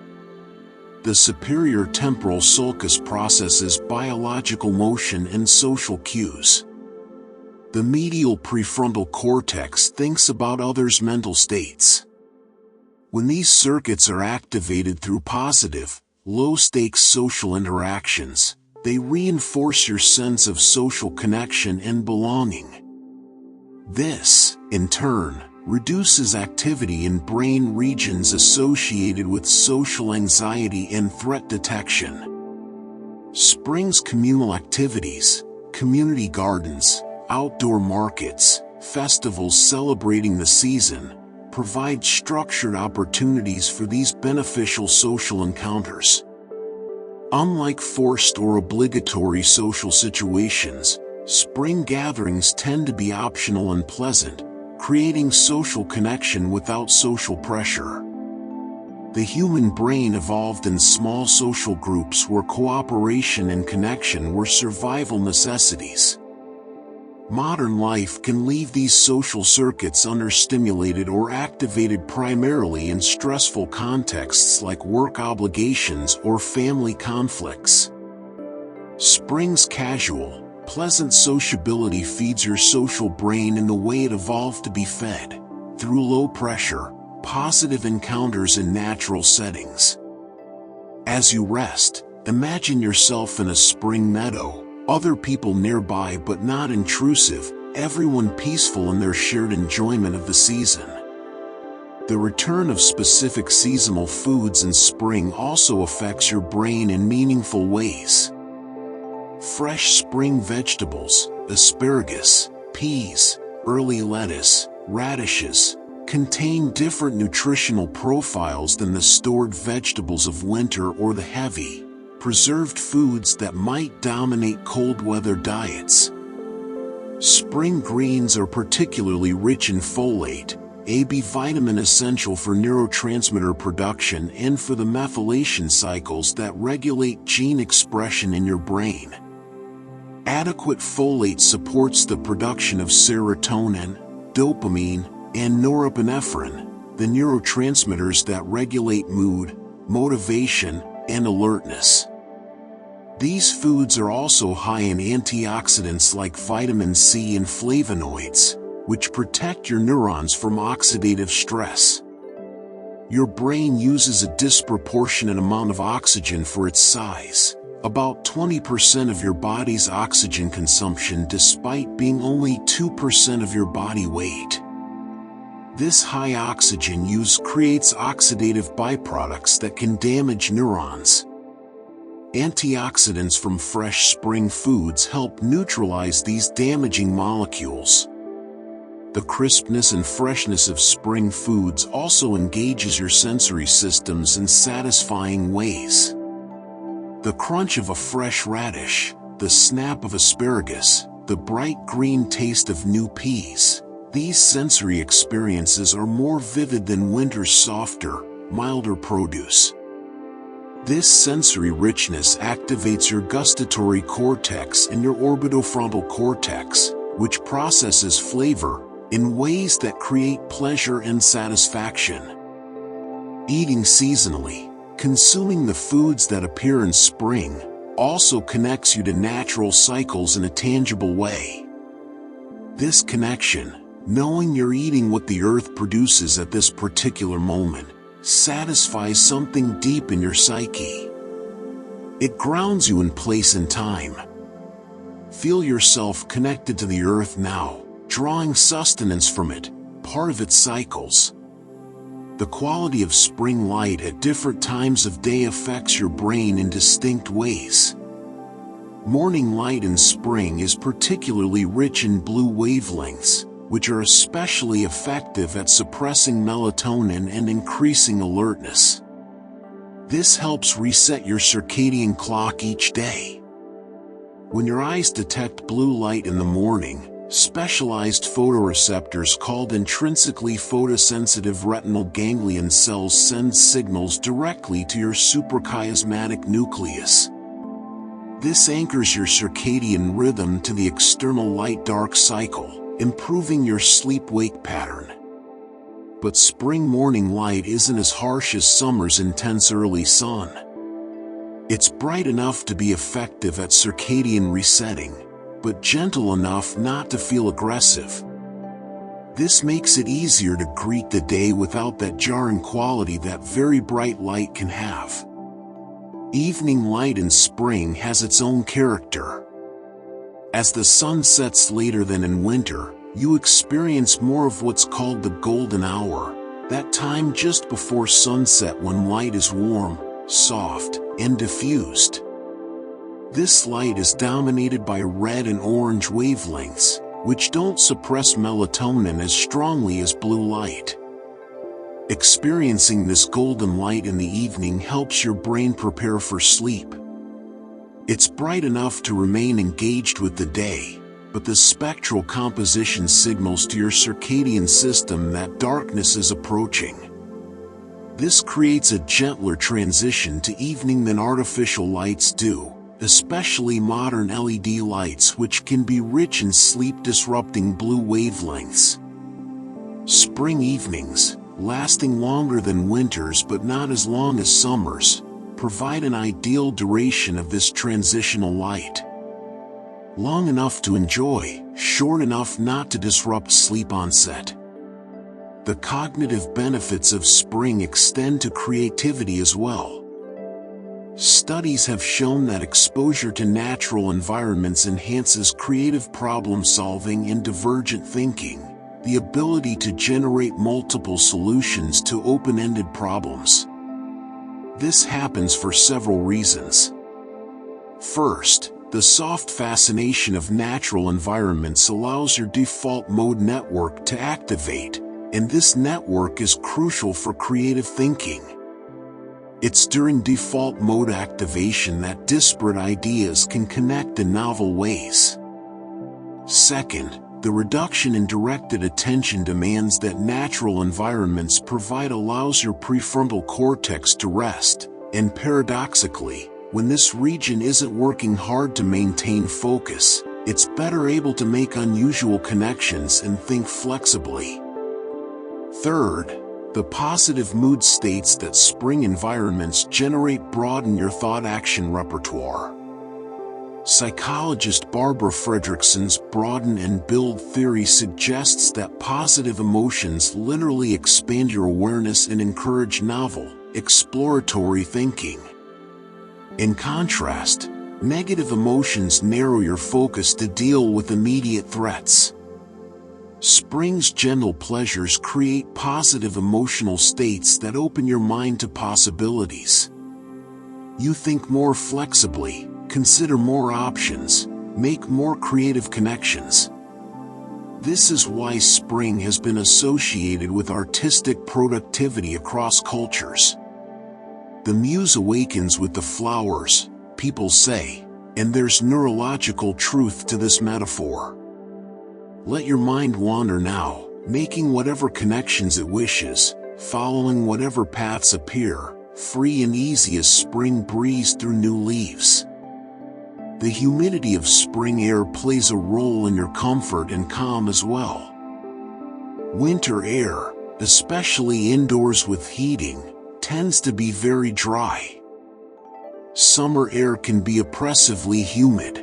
The superior temporal sulcus processes biological motion and social cues. The medial prefrontal cortex thinks about others' mental states. When these circuits are activated through positive, low-stakes social interactions, they reinforce your sense of social connection and belonging. This, in turn, reduces activity in brain regions associated with social anxiety and threat detection. Spring's communal activities, community gardens, outdoor markets, festivals celebrating the season, provide structured opportunities for these beneficial social encounters. Unlike forced or obligatory social situations, spring gatherings tend to be optional and pleasant, creating social connection without social pressure. The human brain evolved in small social groups where cooperation and connection were survival necessities. Modern life can leave these social circuits understimulated or activated primarily in stressful contexts like work obligations or family conflicts. Spring's casual, pleasant sociability feeds your social brain in the way it evolved to be fed, through low-pressure, positive encounters in natural settings. As you rest, imagine yourself in a spring meadow, other people nearby but not intrusive, everyone peaceful in their shared enjoyment of the season. The return of specific seasonal foods in spring also affects your brain in meaningful ways. Fresh spring vegetables, asparagus, peas, early lettuce, radishes, contain different nutritional profiles than the stored vegetables of winter or the heavy, preserved foods that might dominate cold weather diets. Spring greens are particularly rich in folate, a B vitamin essential for neurotransmitter production and for the methylation cycles that regulate gene expression in your brain. Adequate folate supports the production of serotonin, dopamine, and norepinephrine, the neurotransmitters that regulate mood, motivation, and alertness. These foods are also high in antioxidants like vitamin C and flavonoids, which protect your neurons from oxidative stress. Your brain uses a disproportionate amount of oxygen for its size, about 20% of your body's oxygen consumption despite being only 2% of your body weight. This high oxygen use creates oxidative byproducts that can damage neurons. Antioxidants from fresh spring foods help neutralize these damaging molecules. The crispness and freshness of spring foods also engages your sensory systems in satisfying ways. The crunch of a fresh radish, the snap of asparagus, the bright green taste of new peas. These sensory experiences are more vivid than winter's softer, milder produce. This sensory richness activates your gustatory cortex and your orbitofrontal cortex, which processes flavor in ways that create pleasure and satisfaction. Eating seasonally, consuming the foods that appear in spring, also connects you to natural cycles in a tangible way. This connection, knowing you're eating what the earth produces at this particular moment, satisfies something deep in your psyche. It grounds you in place and time. Feel yourself connected to the earth now, drawing sustenance from it, part of its cycles. The quality of spring light at different times of day affects your brain in distinct ways. Morning light in spring is particularly rich in blue wavelengths, which are especially effective at suppressing melatonin and increasing alertness. This helps reset your circadian clock each day. When your eyes detect blue light in the morning, specialized photoreceptors called intrinsically photosensitive retinal ganglion cells send signals directly to your suprachiasmatic nucleus. This anchors your circadian rhythm to the external light-dark cycle, improving your sleep-wake pattern. But spring morning light isn't as harsh as summer's intense early sun. It's bright enough to be effective at circadian resetting, but gentle enough not to feel aggressive. This makes it easier to greet the day without that jarring quality that very bright light can have. Evening light in spring has its own character. As the sun sets later than in winter, you experience more of what's called the golden hour, that time just before sunset when light is warm, soft, and diffused. This light is dominated by red and orange wavelengths, which don't suppress melatonin as strongly as blue light. Experiencing this golden light in the evening helps your brain prepare for sleep. It's bright enough to remain engaged with the day, but the spectral composition signals to your circadian system that darkness is approaching. This creates a gentler transition to evening than artificial lights do, especially modern LED lights, which can be rich in sleep-disrupting blue wavelengths. Spring evenings, lasting longer than winters but not as long as summers, provide an ideal duration of this transitional light. Long enough to enjoy, short enough not to disrupt sleep onset. The cognitive benefits of spring extend to creativity as well. Studies have shown that exposure to natural environments enhances creative problem-solving and divergent thinking, the ability to generate multiple solutions to open-ended problems. This happens for several reasons. First, the soft fascination of natural environments allows your default mode network to activate, and this network is crucial for creative thinking. It's during default mode activation that disparate ideas can connect in novel ways. Second, the reduction in directed attention demands that natural environments provide allows your prefrontal cortex to rest, and paradoxically, when this region isn't working hard to maintain focus, it's better able to make unusual connections and think flexibly. Third, the positive mood states that spring environments generate broaden your thought-action repertoire. Psychologist Barbara Fredrickson's broaden and build theory suggests that positive emotions literally expand your awareness and encourage novel, exploratory thinking. In contrast, negative emotions narrow your focus to deal with immediate threats. Spring's gentle pleasures create positive emotional states that open your mind to possibilities. You think more flexibly, consider more options, make more creative connections. This is why spring has been associated with artistic productivity across cultures. The muse awakens with the flowers, people say, and there's neurological truth to this metaphor. Let your mind wander now, making whatever connections it wishes, following whatever paths appear, free and easy as spring breeze through new leaves. The humidity of spring air plays a role in your comfort and calm as well. Winter air, especially indoors with heating, tends to be very dry. Summer air can be oppressively humid.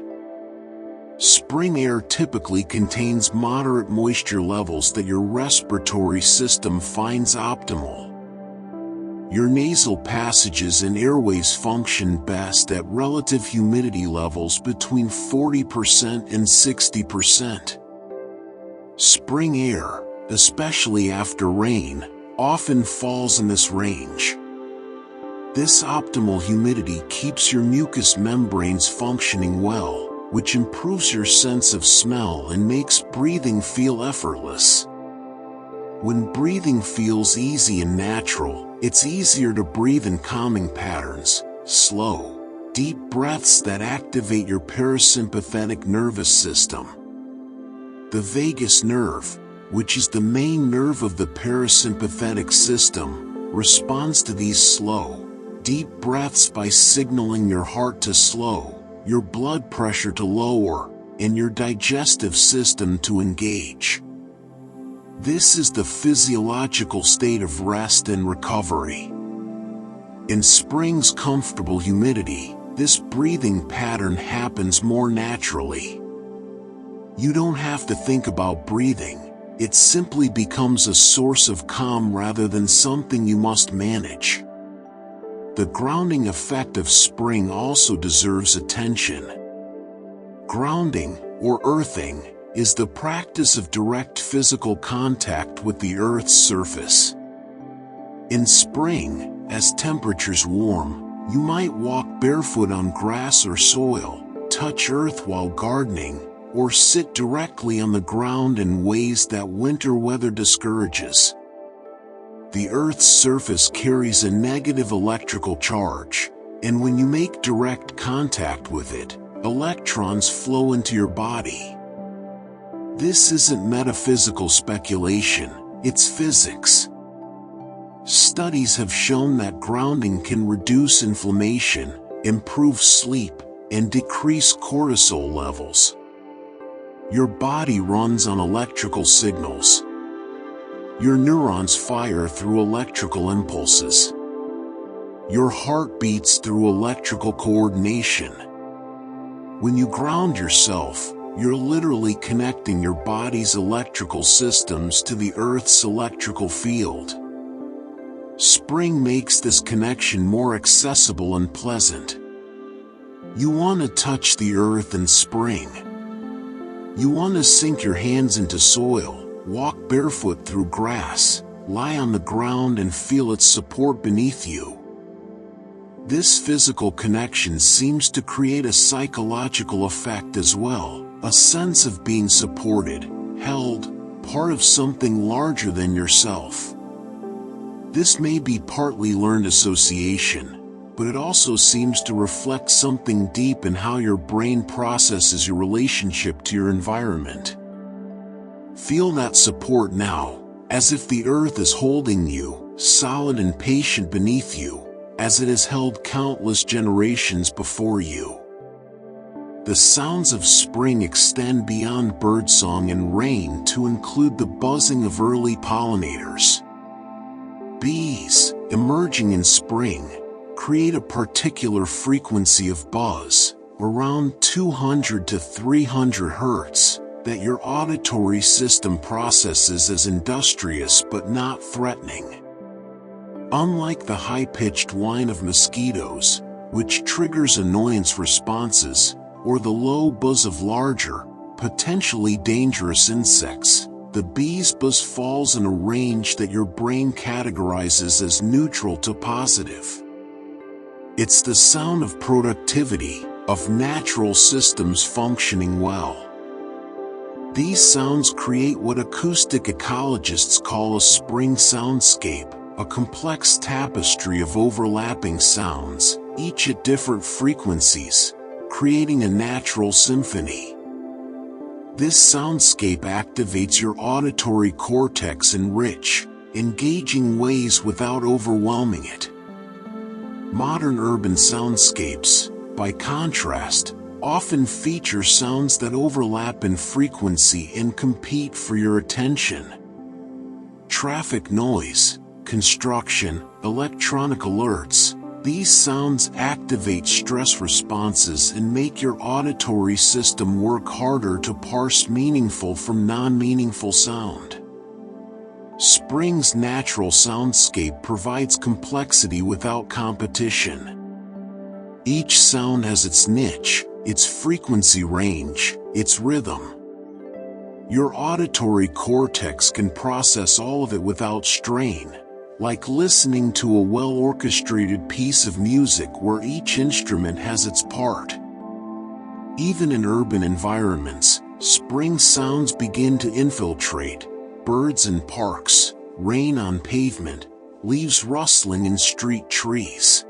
Spring air typically contains moderate moisture levels that your respiratory system finds optimal. Your nasal passages and airways function best at relative humidity levels between 40% and 60%. Spring air, especially after rain, often falls in this range. This optimal humidity keeps your mucous membranes functioning well, which improves your sense of smell and makes breathing feel effortless. When breathing feels easy and natural, it's easier to breathe in calming patterns, slow, deep breaths that activate your parasympathetic nervous system. The vagus nerve, which is the main nerve of the parasympathetic system, responds to these slow, deep breaths by signaling your heart to slow, your blood pressure to lower, and your digestive system to engage. This is the physiological state of rest and recovery. In spring's comfortable humidity, this breathing pattern happens more naturally. You don't have to think about breathing, it simply becomes a source of calm rather than something you must manage. The grounding effect of spring also deserves attention. Grounding, or earthing, is the practice of direct physical contact with the Earth's surface. In spring, as temperatures warm, you might walk barefoot on grass or soil, touch earth while gardening, or sit directly on the ground in ways that winter weather discourages. The Earth's surface carries a negative electrical charge, and when you make direct contact with it, electrons flow into your body. This isn't metaphysical speculation, it's physics. Studies have shown that grounding can reduce inflammation, improve sleep, and decrease cortisol levels. Your body runs on electrical signals. Your neurons fire through electrical impulses. Your heart beats through electrical coordination. When you ground yourself, you're literally connecting your body's electrical systems to the Earth's electrical field. Spring makes this connection more accessible and pleasant. You want to touch the earth in spring. You want to sink your hands into soil, walk barefoot through grass, lie on the ground and feel its support beneath you. This physical connection seems to create a psychological effect as well. A sense of being supported, held, part of something larger than yourself. This may be partly learned association, but it also seems to reflect something deep in how your brain processes your relationship to your environment. Feel that support now, as if the earth is holding you, solid and patient beneath you, as it has held countless generations before you. The sounds of spring extend beyond birdsong and rain to include the buzzing of early pollinators. Bees, emerging in spring, create a particular frequency of buzz, around 200 to 300 Hz, that your auditory system processes as industrious but not threatening. Unlike the high-pitched whine of mosquitoes, which triggers annoyance responses, or the low buzz of larger, potentially dangerous insects, the bee's buzz falls in a range that your brain categorizes as neutral to positive. It's the sound of productivity, of natural systems functioning well. These sounds create what acoustic ecologists call a spring soundscape, a complex tapestry of overlapping sounds, each at different frequencies, creating a natural symphony. This soundscape activates your auditory cortex in rich, engaging ways without overwhelming it. Modern urban soundscapes, by contrast, often feature sounds that overlap in frequency and compete for your attention. Traffic noise, construction, electronic alerts, these sounds activate stress responses and make your auditory system work harder to parse meaningful from non-meaningful sound. Spring's natural soundscape provides complexity without competition. Each sound has its niche, its frequency range, its rhythm. Your auditory cortex can process all of it without strain, like listening to a well-orchestrated piece of music where each instrument has its part. Even in urban environments, spring sounds begin to infiltrate: birds in parks, rain on pavement, leaves rustling in street trees.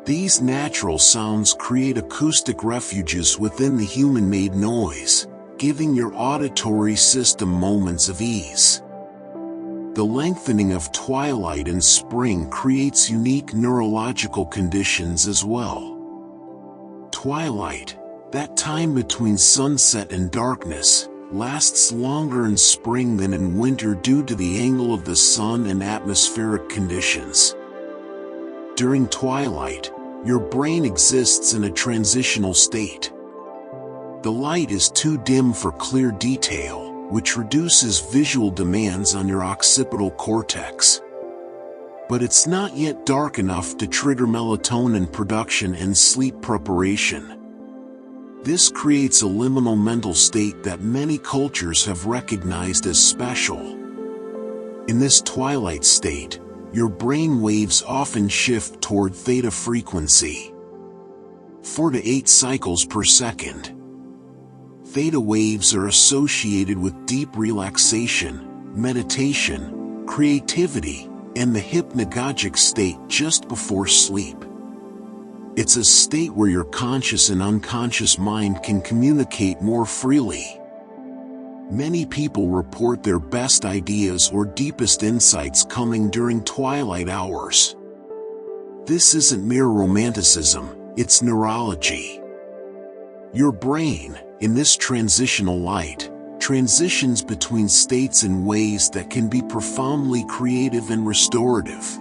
These natural sounds create acoustic refuges within the human-made noise, giving your auditory system moments of ease. The lengthening of twilight and spring creates unique neurological conditions as well. Twilight, that time between sunset and darkness, lasts longer in spring than in winter due to the angle of the sun and atmospheric conditions. During twilight, your brain exists in a transitional state. The light is too dim for clear detail, which reduces visual demands on your occipital cortex. But it's not yet dark enough to trigger melatonin production and sleep preparation. This creates a liminal mental state that many cultures have recognized as special. In this twilight state, your brain waves often shift toward theta frequency, 4 to 8 cycles per second. Theta waves are associated with deep relaxation, meditation, creativity, and the hypnagogic state just before sleep. It's a state where your conscious and unconscious mind can communicate more freely. Many people report their best ideas or deepest insights coming during twilight hours. This isn't mere romanticism, it's neurology. Your brain, in this transitional light, transitions between states in ways that can be profoundly creative and restorative.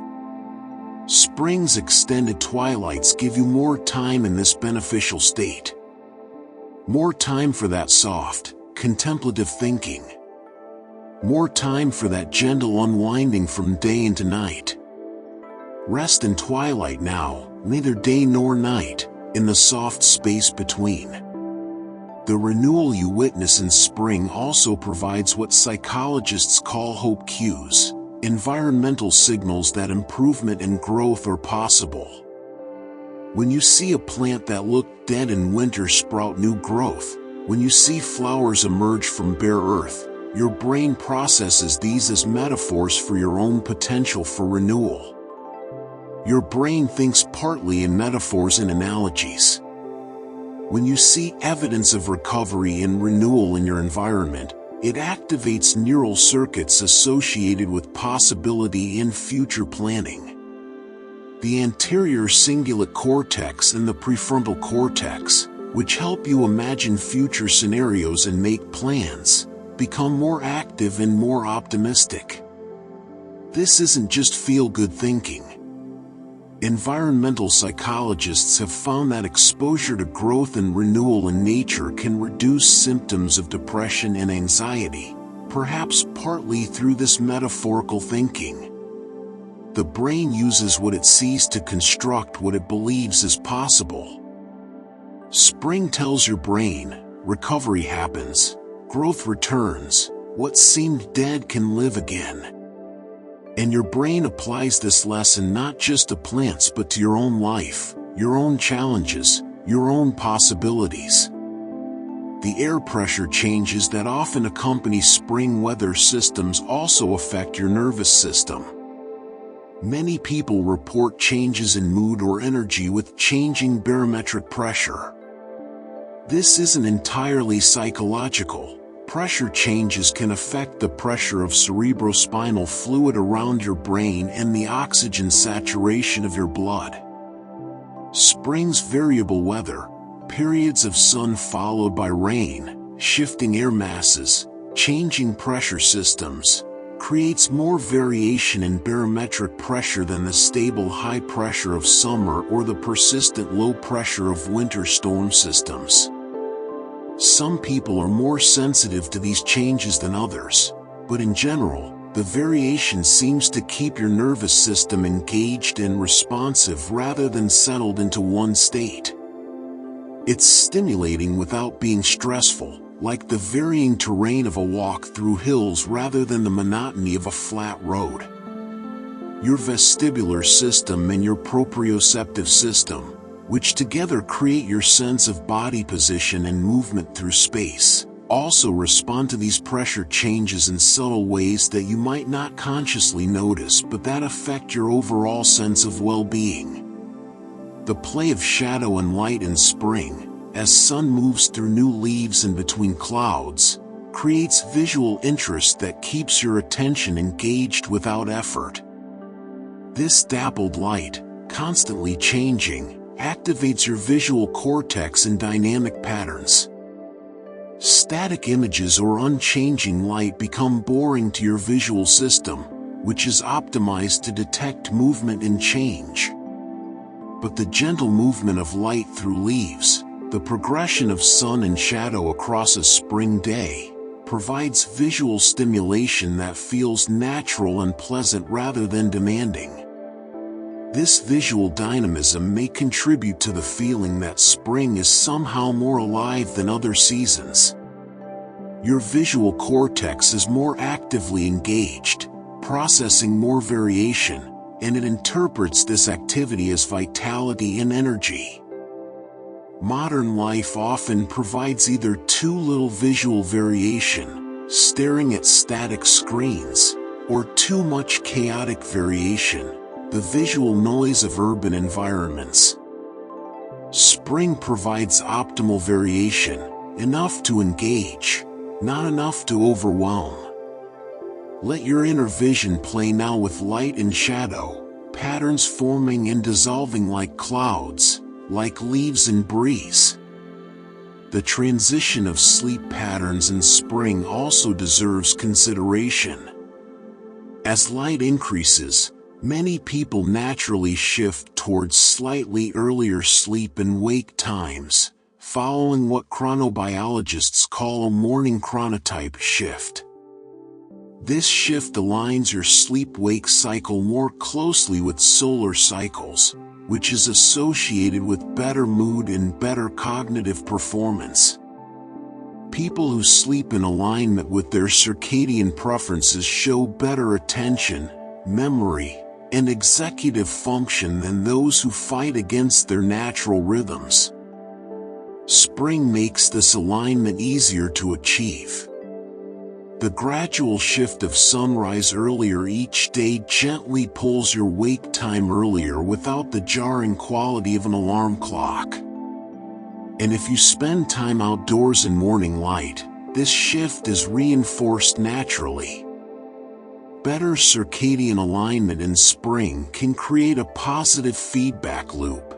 Spring's extended twilights give you more time in this beneficial state. More time for that soft, contemplative thinking. More time for that gentle unwinding from day into night. Rest in twilight now, neither day nor night, in the soft space between. The renewal you witness in spring also provides what psychologists call hope cues, environmental signals that improvement and growth are possible. When you see a plant that looked dead in winter sprout new growth, when you see flowers emerge from bare earth, your brain processes these as metaphors for your own potential for renewal. Your brain thinks partly in metaphors and analogies. When you see evidence of recovery and renewal in your environment, it activates neural circuits associated with possibility and future planning. The anterior cingulate cortex and the prefrontal cortex, which help you imagine future scenarios and make plans, become more active and more optimistic. This isn't just feel-good thinking. Environmental psychologists have found that exposure to growth and renewal in nature can reduce symptoms of depression and anxiety, perhaps partly through this metaphorical thinking. The brain uses what it sees to construct what it believes is possible. Spring tells your brain, recovery happens, growth returns, what seemed dead can live again. And your brain applies this lesson not just to plants but to your own life, your own challenges, your own possibilities. The air pressure changes that often accompany spring weather systems also affect your nervous system. Many people report changes in mood or energy with changing barometric pressure. This isn't entirely psychological. Pressure changes can affect the pressure of cerebrospinal fluid around your brain and the oxygen saturation of your blood. Spring's variable weather, periods of sun followed by rain, shifting air masses, changing pressure systems, creates more variation in barometric pressure than the stable high pressure of summer or the persistent low pressure of winter storm systems. Some people are more sensitive to these changes than others, but in general, the variation seems to keep your nervous system engaged and responsive rather than settled into one state. It's stimulating without being stressful, like the varying terrain of a walk through hills rather than the monotony of a flat road. Your vestibular system and your proprioceptive system, which together create your sense of body position and movement through space, also respond to these pressure changes in subtle ways that you might not consciously notice but that affect your overall sense of well-being. The play of shadow and light in spring, as sun moves through new leaves and between clouds, creates visual interest that keeps your attention engaged without effort. This dappled light, constantly changing, activates your visual cortex in dynamic patterns. Static images or unchanging light become boring to your visual system, which is optimized to detect movement and change. But the gentle movement of light through leaves, the progression of sun and shadow across a spring day, provides visual stimulation that feels natural and pleasant rather than demanding. This visual dynamism may contribute to the feeling that spring is somehow more alive than other seasons. Your visual cortex is more actively engaged, processing more variation, and it interprets this activity as vitality and energy. Modern life often provides either too little visual variation, staring at static screens, or too much chaotic variation, the visual noise of urban environments. Spring provides optimal variation, enough to engage, not enough to overwhelm. Let your inner vision play now with light and shadow, patterns forming and dissolving like clouds, like leaves in breeze. The transition of sleep patterns in spring also deserves consideration. As light increases, many people naturally shift towards slightly earlier sleep and wake times, following what chronobiologists call a morning chronotype shift. This shift aligns your sleep-wake cycle more closely with solar cycles, which is associated with better mood and better cognitive performance. People who sleep in alignment with their circadian preferences show better attention, memory, and executive function than those who fight against their natural rhythms. Spring makes this alignment easier to achieve. The gradual shift of sunrise earlier each day gently pulls your wake time earlier without the jarring quality of an alarm clock. And if you spend time outdoors in morning light, this shift is reinforced naturally. Better circadian alignment in spring can create a positive feedback loop.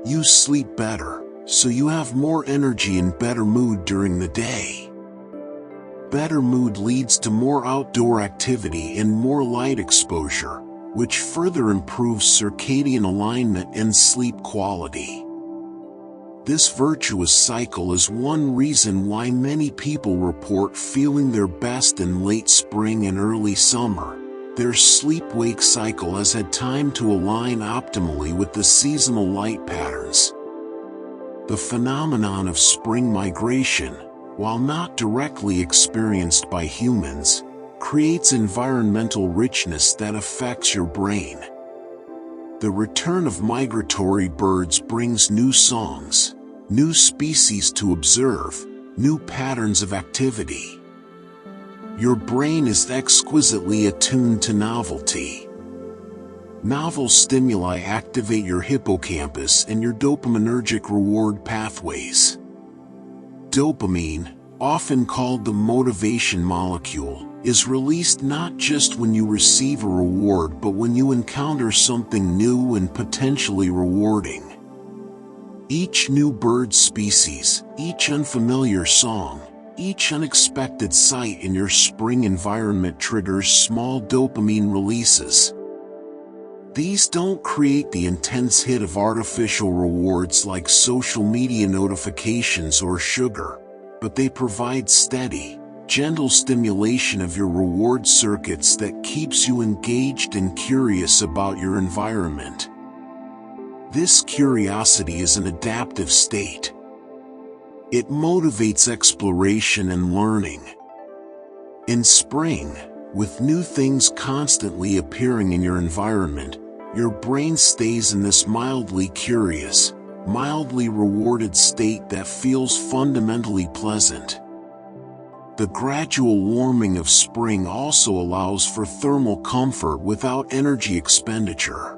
You sleep better, so you have more energy and better mood during the day. Better mood leads to more outdoor activity and more light exposure, which further improves circadian alignment and sleep quality. This virtuous cycle is one reason why many people report feeling their best in late spring and early summer. Their sleep-wake cycle has had time to align optimally with the seasonal light patterns. The phenomenon of spring migration, while not directly experienced by humans, creates environmental richness that affects your brain. The return of migratory birds brings new songs, new species to observe, new patterns of activity. Your brain is exquisitely attuned to novelty. Novel stimuli activate your hippocampus and your dopaminergic reward pathways. Dopamine, often called the motivation molecule, is released not just when you receive a reward but when you encounter something new and potentially rewarding. Each new bird species, each unfamiliar song, each unexpected sight in your spring environment triggers small dopamine releases. These don't create the intense hit of artificial rewards like social media notifications or sugar, but they provide steady, gentle stimulation of your reward circuits that keeps you engaged and curious about your environment. This curiosity is an adaptive state. It motivates exploration and learning. In spring, with new things constantly appearing in your environment, your brain stays in this mildly curious, mildly rewarded state that feels fundamentally pleasant. The gradual warming of spring also allows for thermal comfort without energy expenditure.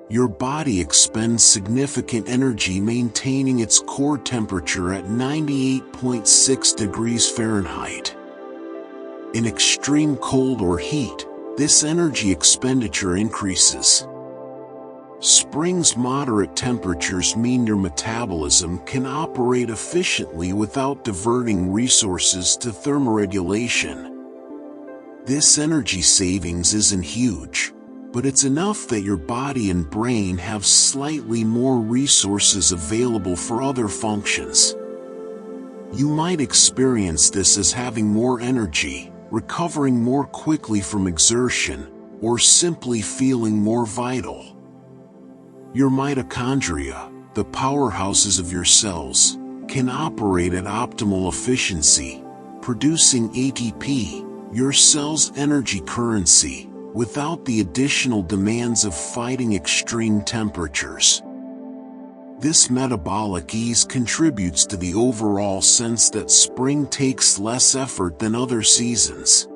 Your body expends significant energy maintaining its core temperature at 98.6 degrees Fahrenheit. In extreme cold or heat, this energy expenditure increases. Spring's moderate temperatures mean your metabolism can operate efficiently without diverting resources to thermoregulation. This energy savings isn't huge, but it's enough that your body and brain have slightly more resources available for other functions. You might experience this as having more energy, recovering more quickly from exertion, or simply feeling more vital. Your mitochondria, the powerhouses of your cells, can operate at optimal efficiency, producing ATP, your cell's energy currency, without the additional demands of fighting extreme temperatures. This metabolic ease contributes to the overall sense that spring takes less effort than other seasons.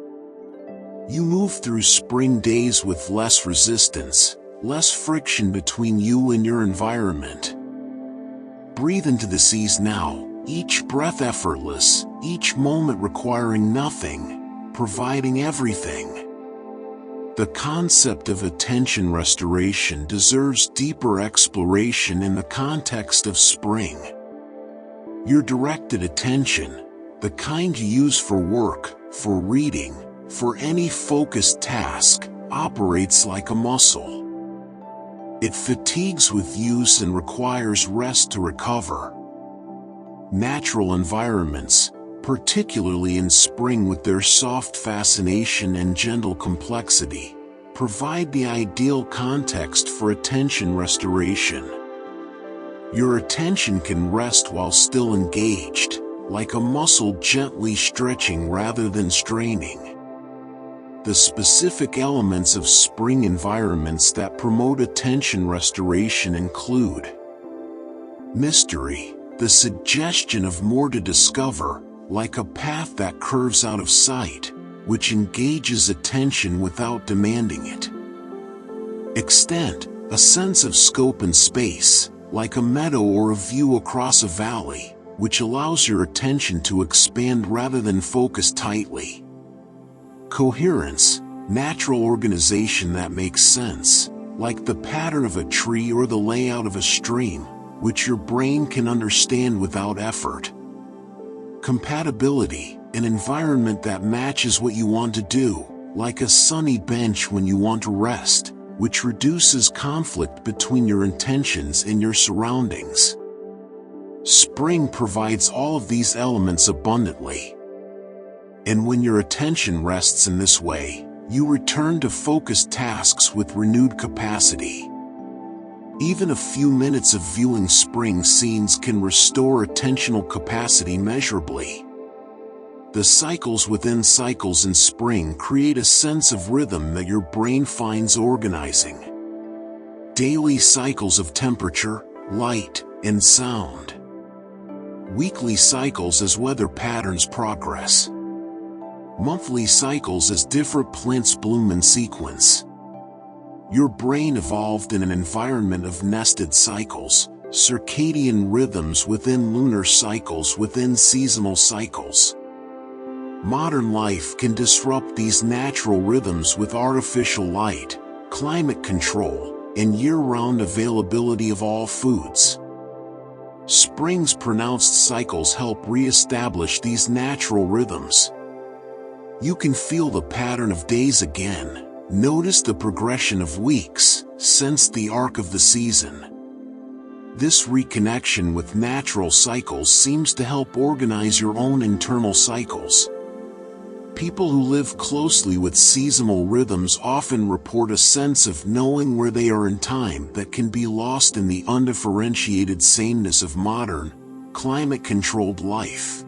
You move through spring days with less resistance, less friction between you and your environment. Breathe into this ease now, each breath effortless, each moment requiring nothing, providing everything. The concept of attention restoration deserves deeper exploration in the context of spring. Your directed attention, the kind you use for work, for reading, for any focused task, operates like a muscle. It fatigues with use and requires rest to recover. Natural environments, particularly in spring with their soft fascination and gentle complexity, provide the ideal context for attention restoration. Your attention can rest while still engaged, like a muscle gently stretching rather than straining. The specific elements of spring environments that promote attention restoration include mystery, the suggestion of more to discover, like a path that curves out of sight, which engages attention without demanding it. Extent, a sense of scope and space, like a meadow or a view across a valley, which allows your attention to expand rather than focus tightly. Coherence, natural organization that makes sense, like the pattern of a tree or the layout of a stream, which your brain can understand without effort. Compatibility, an environment that matches what you want to do, like a sunny bench when you want to rest, which reduces conflict between your intentions and your surroundings. Spring provides all of these elements abundantly. And when your attention rests in this way, you return to focused tasks with renewed capacity. Even a few minutes of viewing spring scenes can restore attentional capacity measurably. The cycles within cycles in spring create a sense of rhythm that your brain finds organizing. Daily cycles of temperature, light, and sound. Weekly cycles as weather patterns progress. Monthly cycles as different plants bloom in sequence. Your brain evolved in an environment of nested cycles, circadian rhythms within lunar cycles within seasonal cycles. Modern life can disrupt these natural rhythms with artificial light, climate control, and year-round availability of all foods. Spring's pronounced cycles help re-establish these natural rhythms. You can feel the pattern of days again, notice the progression of weeks, sense the arc of the season. This reconnection with natural cycles seems to help organize your own internal cycles. People who live closely with seasonal rhythms often report a sense of knowing where they are in time that can be lost in the undifferentiated sameness of modern, climate-controlled life.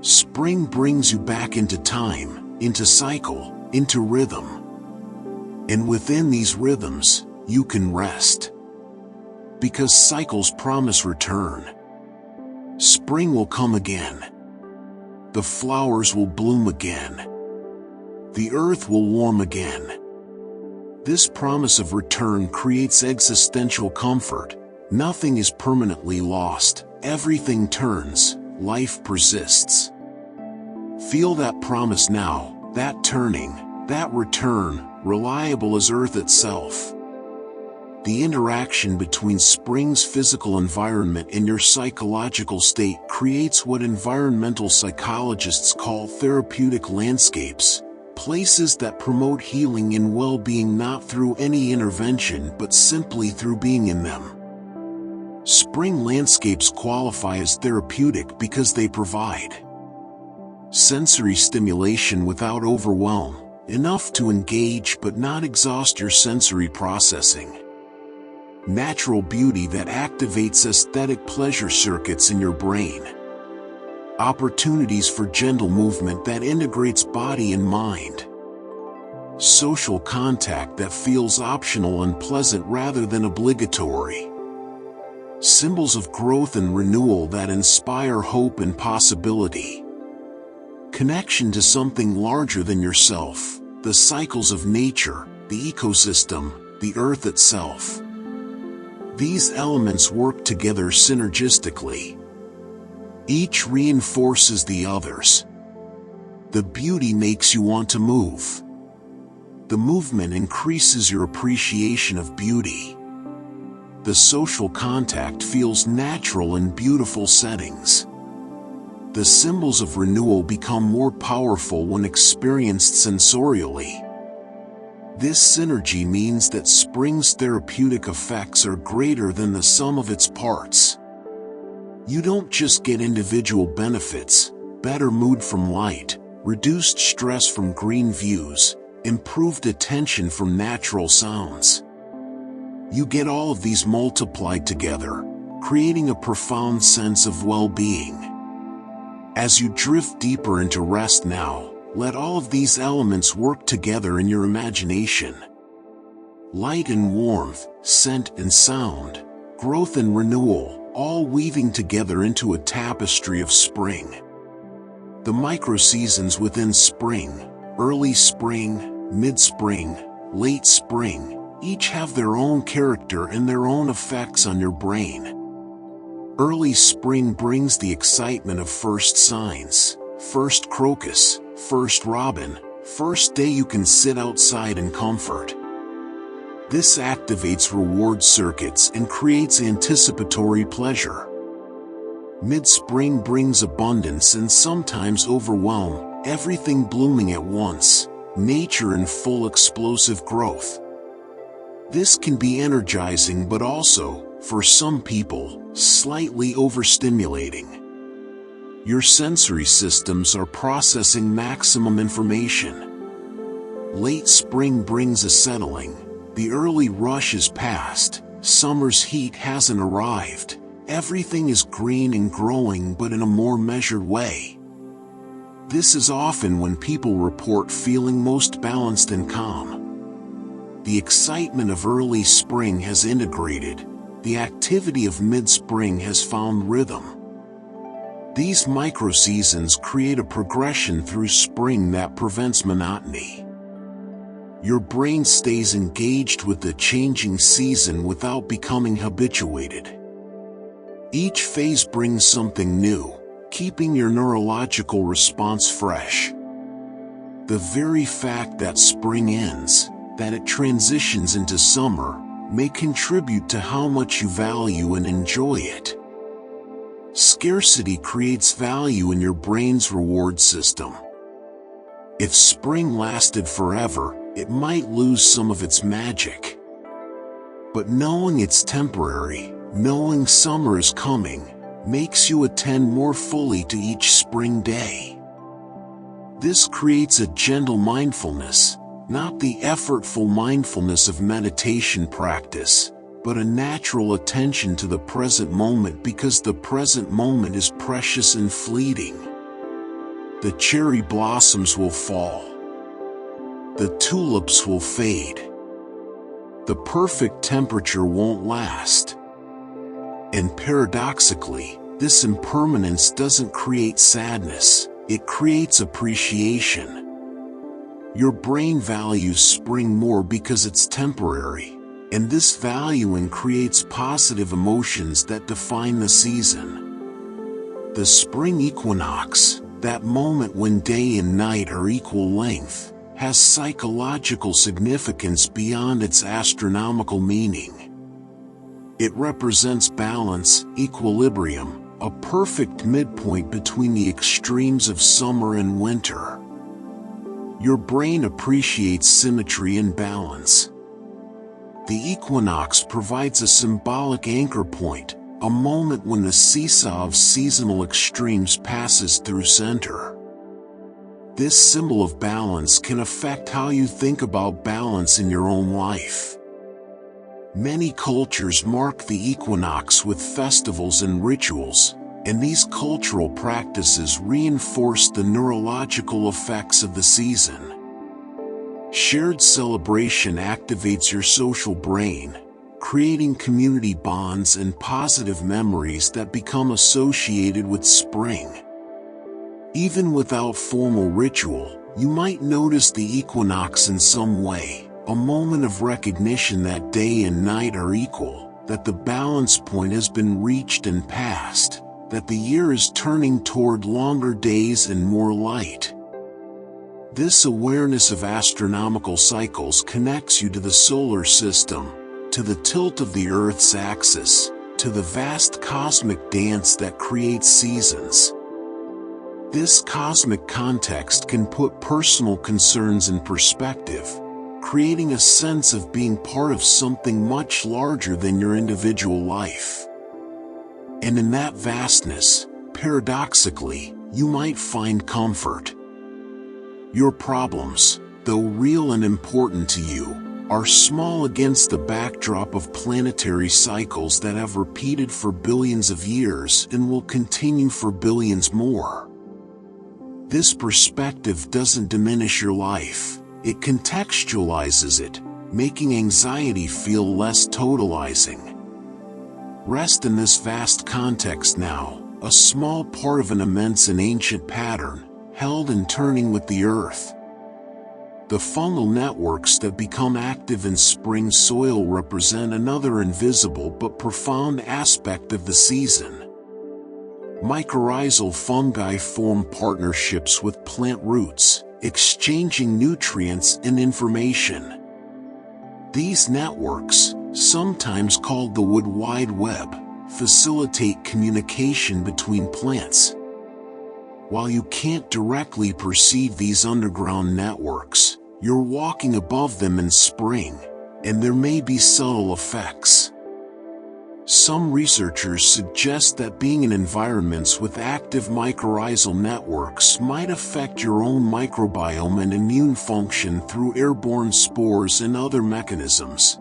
Spring brings you back into time, into cycle, into rhythm. And within these rhythms, you can rest. Because cycles promise return. Spring will come again. The flowers will bloom again. The earth will warm again. This promise of return creates existential comfort. Nothing is permanently lost. Everything turns. Life persists. Feel that promise now, that turning, that return, reliable as Earth itself. The interaction between spring's physical environment and your psychological state creates what environmental psychologists call therapeutic landscapes, places that promote healing and well-being not through any intervention but simply through being in them. Spring landscapes qualify as therapeutic because they provide sensory stimulation without overwhelm, enough to engage but not exhaust your sensory processing. Natural beauty that activates aesthetic pleasure circuits in your brain. Opportunities for gentle movement that integrates body and mind. Social contact that feels optional and pleasant rather than obligatory. Symbols of growth and renewal that inspire hope and possibility. Connection to something larger than yourself, the cycles of nature, the ecosystem, the earth itself. These elements work together synergistically. Each reinforces the others. The beauty makes you want to move. The movement increases your appreciation of beauty. The social contact feels natural in beautiful settings. The symbols of renewal become more powerful when experienced sensorially. This synergy means that spring's therapeutic effects are greater than the sum of its parts. You don't just get individual benefits, better mood from light, reduced stress from green views, improved attention from natural sounds. You get all of these multiplied together, creating a profound sense of well-being. As you drift deeper into rest now, let all of these elements work together in your imagination. Light and warmth, scent and sound, growth and renewal, all weaving together into a tapestry of spring. The micro-seasons within spring, early spring, mid-spring, late spring, each have their own character and their own effects on your brain. Early spring brings the excitement of first signs, first crocus, first robin, first day you can sit outside in comfort. This activates reward circuits and creates anticipatory pleasure. Mid-spring brings abundance and sometimes overwhelm, everything blooming at once, nature in full explosive growth. This can be energizing but also, for some people, slightly overstimulating. Your sensory systems are processing maximum information. Late spring brings a settling. The early rush is past. Summer's heat hasn't arrived. Everything is green and growing but in a more measured way. This is often when people report feeling most balanced and calm. The excitement of early spring has integrated. The activity of mid-spring has found rhythm. These micro-seasons create a progression through spring that prevents monotony. Your brain stays engaged with the changing season without becoming habituated. Each phase brings something new, keeping your neurological response fresh. The very fact that spring ends, that it transitions into summer, may contribute to how much you value and enjoy it. Scarcity creates value in your brain's reward system. If spring lasted forever, it might lose some of its magic. But knowing it's temporary, knowing summer is coming, makes you attend more fully to each spring day. This creates a gentle mindfulness, not the effortful mindfulness of meditation practice, but a natural attention to the present moment, because the present moment is precious and fleeting. The cherry blossoms will fall. The tulips will fade. The perfect temperature won't last. And paradoxically, this impermanence doesn't create sadness, it creates appreciation. Your brain values spring more because it's temporary, and this valuing creates positive emotions that define the season. The spring equinox, that moment when day and night are equal length, has psychological significance beyond its astronomical meaning. It represents balance, equilibrium, a perfect midpoint between the extremes of summer and winter. Your brain appreciates symmetry and balance. The equinox provides a symbolic anchor point, a moment when the seesaw of seasonal extremes passes through center. This symbol of balance can affect how you think about balance in your own life. Many cultures mark the equinox with festivals and rituals, and these cultural practices reinforce the neurological effects of the season. Shared celebration activates your social brain, creating community bonds and positive memories that become associated with spring. Even without formal ritual, you might notice the equinox in some way, a moment of recognition that day and night are equal, that the balance point has been reached and passed, that the year is turning toward longer days and more light. This awareness of astronomical cycles connects you to the solar system, to the tilt of the Earth's axis, to the vast cosmic dance that creates seasons. This cosmic context can put personal concerns in perspective, creating a sense of being part of something much larger than your individual life. And in that vastness, paradoxically, you might find comfort. Your problems, though real and important to you, are small against the backdrop of planetary cycles that have repeated for billions of years and will continue for billions more. This perspective doesn't diminish your life, it contextualizes it, making anxiety feel less totalizing. Rest in this vast context now, a small part of an immense and ancient pattern, held and turning with the earth. The fungal networks that become active in spring soil represent another invisible but profound aspect of the season. Mycorrhizal fungi form partnerships with plant roots, exchanging nutrients and information. These networks, sometimes called the Wood Wide Web, facilitate communication between plants. While you can't directly perceive these underground networks, you're walking above them in spring, and there may be subtle effects. Some researchers suggest that being in environments with active mycorrhizal networks might affect your own microbiome and immune function through airborne spores and other mechanisms.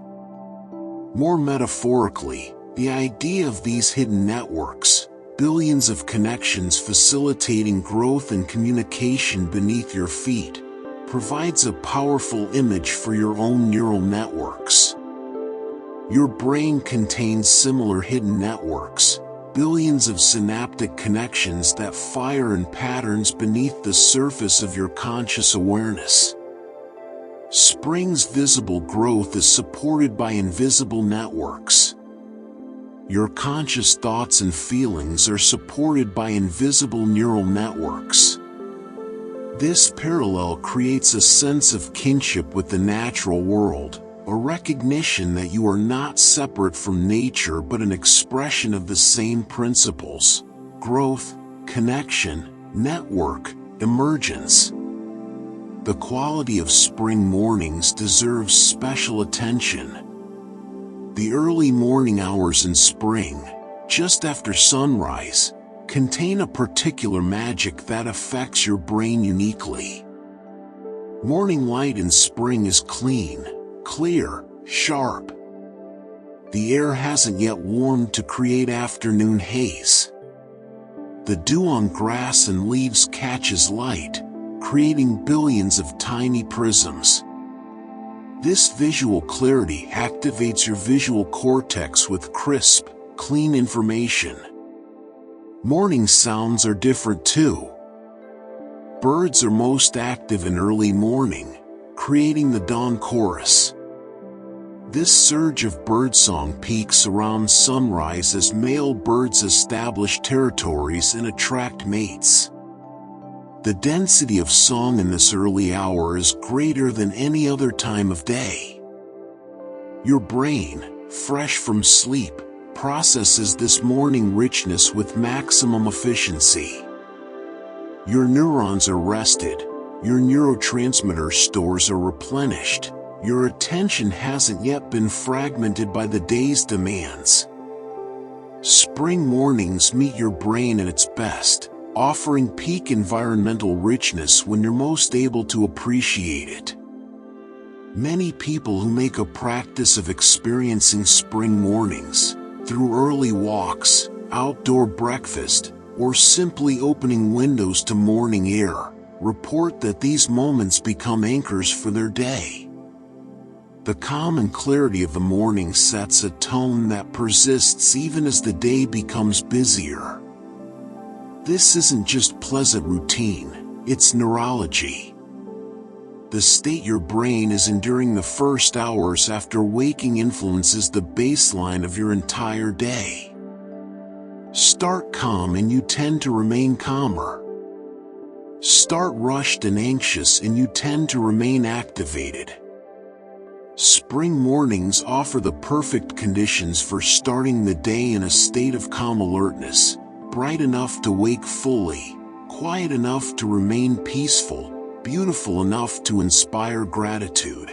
More metaphorically, the idea of these hidden networks, billions of connections facilitating growth and communication beneath your feet, provides a powerful image for your own neural networks. Your brain contains similar hidden networks, billions of synaptic connections that fire in patterns beneath the surface of your conscious awareness. Spring's visible growth is supported by invisible networks. Your conscious thoughts and feelings are supported by invisible neural networks. This parallel creates a sense of kinship with the natural world, a recognition that you are not separate from nature but an expression of the same principles: growth, connection, network, emergence. The quality of spring mornings deserves special attention. The early morning hours in spring, just after sunrise, contain a particular magic that affects your brain uniquely. Morning light in spring is clean, clear, sharp. The air hasn't yet warmed to create afternoon haze. The dew on grass and leaves catches light, creating billions of tiny prisms. This visual clarity activates your visual cortex with crisp, clean information. Morning sounds are different too. Birds are most active in early morning, creating the dawn chorus. This surge of birdsong peaks around sunrise as male birds establish territories and attract mates. The density of song in this early hour is greater than any other time of day. Your brain, fresh from sleep, processes this morning richness with maximum efficiency. Your neurons are rested, your neurotransmitter stores are replenished, your attention hasn't yet been fragmented by the day's demands. Spring mornings meet your brain at its best, offering peak environmental richness when you're most able to appreciate it. Many people who make a practice of experiencing spring mornings, through early walks, outdoor breakfast, or simply opening windows to morning air, report that these moments become anchors for their day. The calm and clarity of the morning sets a tone that persists even as the day becomes busier. This isn't just pleasant routine, it's neurology. The state your brain is in during the first hours after waking influences the baseline of your entire day. Start calm and you tend to remain calmer. Start rushed and anxious and you tend to remain activated. Spring mornings offer the perfect conditions for starting the day in a state of calm alertness, bright enough to wake fully, quiet enough to remain peaceful, beautiful enough to inspire gratitude.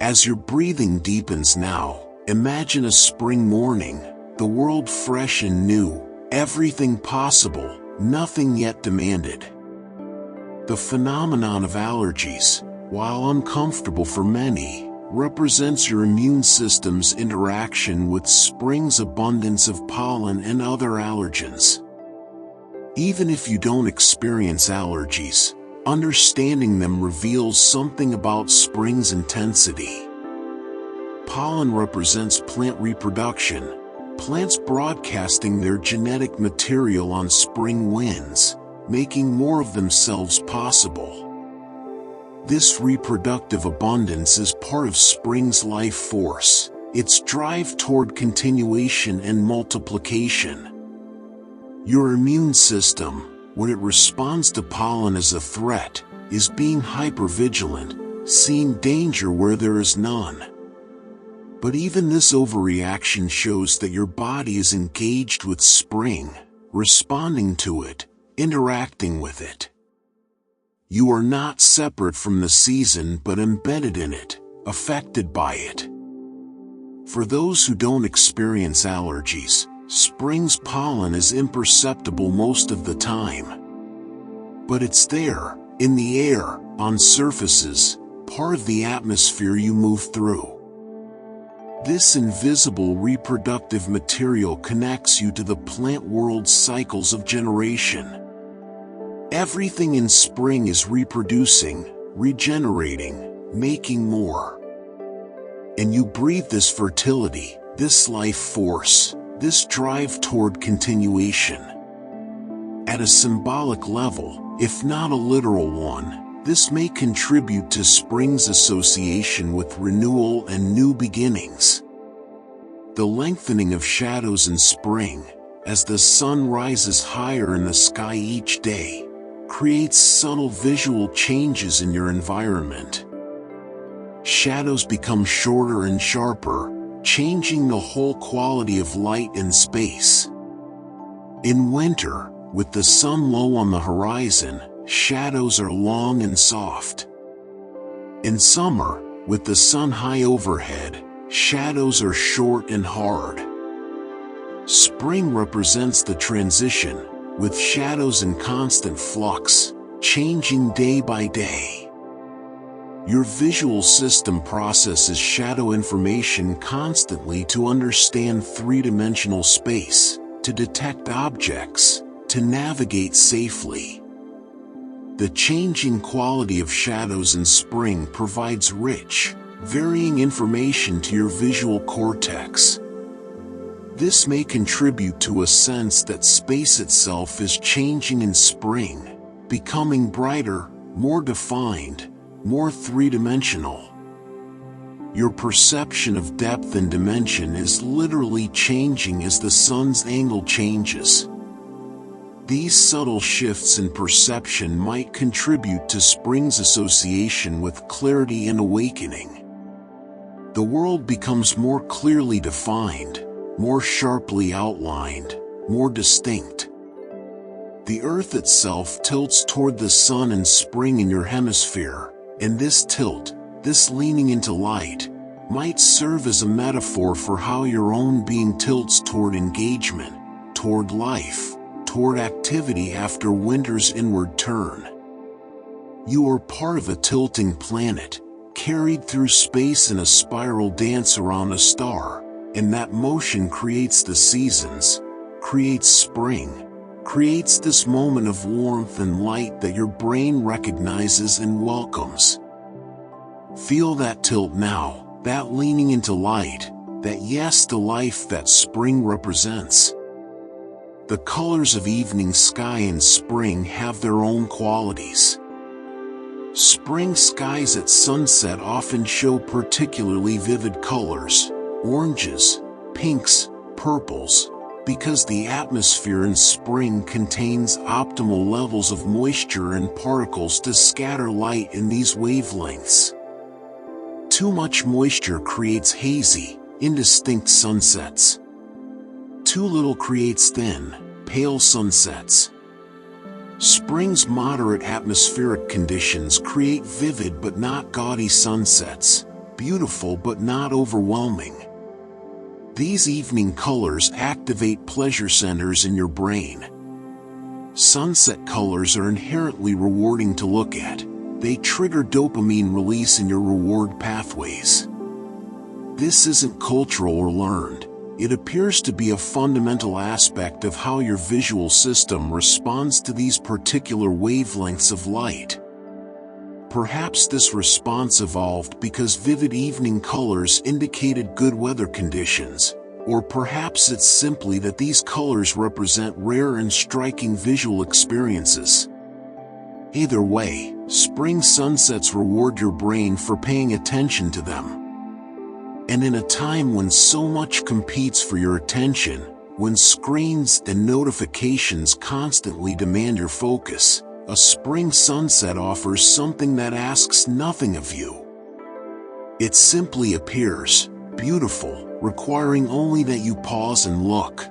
As your breathing deepens now, imagine a spring morning, the world fresh and new, everything possible, nothing yet demanded. The phenomenon of allergies, while uncomfortable for many, represents your immune system's interaction with spring's abundance of pollen and other allergens. Even if you don't experience allergies, understanding them reveals something about spring's intensity. Pollen represents plant reproduction, plants broadcasting their genetic material on spring winds, making more of themselves possible. This reproductive abundance is part of spring's life force, its drive toward continuation and multiplication. Your immune system, when it responds to pollen as a threat, is being hypervigilant, seeing danger where there is none. But even this overreaction shows that your body is engaged with spring, responding to it, interacting with it. You are not separate from the season but embedded in it, affected by it. For those who don't experience allergies, spring's pollen is imperceptible most of the time. But it's there, in the air, on surfaces, part of the atmosphere you move through. This invisible reproductive material connects you to the plant world's cycles of generation. Everything in spring is reproducing, regenerating, making more. And you breathe this fertility, this life force, this drive toward continuation. At a symbolic level, if not a literal one, this may contribute to spring's association with renewal and new beginnings. The lengthening of shadows in spring, as the sun rises higher in the sky each day, creates subtle visual changes in your environment. Shadows become shorter and sharper, changing the whole quality of light and space. In winter, with the sun low on the horizon, shadows are long and soft. In summer, with the sun high overhead, shadows are short and hard. Spring represents the transition, with shadows in constant flux, changing day by day. Your visual system processes shadow information constantly to understand three-dimensional space, to detect objects, to navigate safely. The changing quality of shadows in spring provides rich, varying information to your visual cortex. This may contribute to a sense that space itself is changing in spring, becoming brighter, more defined, more three-dimensional. Your perception of depth and dimension is literally changing as the sun's angle changes. These subtle shifts in perception might contribute to spring's association with clarity and awakening. The world becomes more clearly defined, more sharply outlined, more distinct. The earth itself tilts toward the sun in spring in your hemisphere, and this tilt, this leaning into light, might serve as a metaphor for how your own being tilts toward engagement, toward life, toward activity after winter's inward turn. You are part of a tilting planet, carried through space in a spiral dance around a star, and that motion creates the seasons, creates spring, creates this moment of warmth and light that your brain recognizes and welcomes. Feel that tilt now, that leaning into light, that yes to life that spring represents. The colors of evening sky in spring have their own qualities. Spring skies at sunset often show particularly vivid colors, oranges, pinks, purples, because the atmosphere in spring contains optimal levels of moisture and particles to scatter light in these wavelengths. Too much moisture creates hazy, indistinct sunsets. Too little creates thin, pale sunsets. Spring's moderate atmospheric conditions create vivid but not gaudy sunsets, beautiful but not overwhelming. These evening colors activate pleasure centers in your brain. Sunset colors are inherently rewarding to look at. They trigger dopamine release in your reward pathways. This isn't cultural or learned. It appears to be a fundamental aspect of how your visual system responds to these particular wavelengths of light. Perhaps this response evolved because vivid evening colors indicated good weather conditions, or perhaps it's simply that these colors represent rare and striking visual experiences. Either way, spring sunsets reward your brain for paying attention to them. And in a time when so much competes for your attention, when screens and notifications constantly demand your focus, a spring sunset offers something that asks nothing of you. It simply appears, beautiful, requiring only that you pause and look.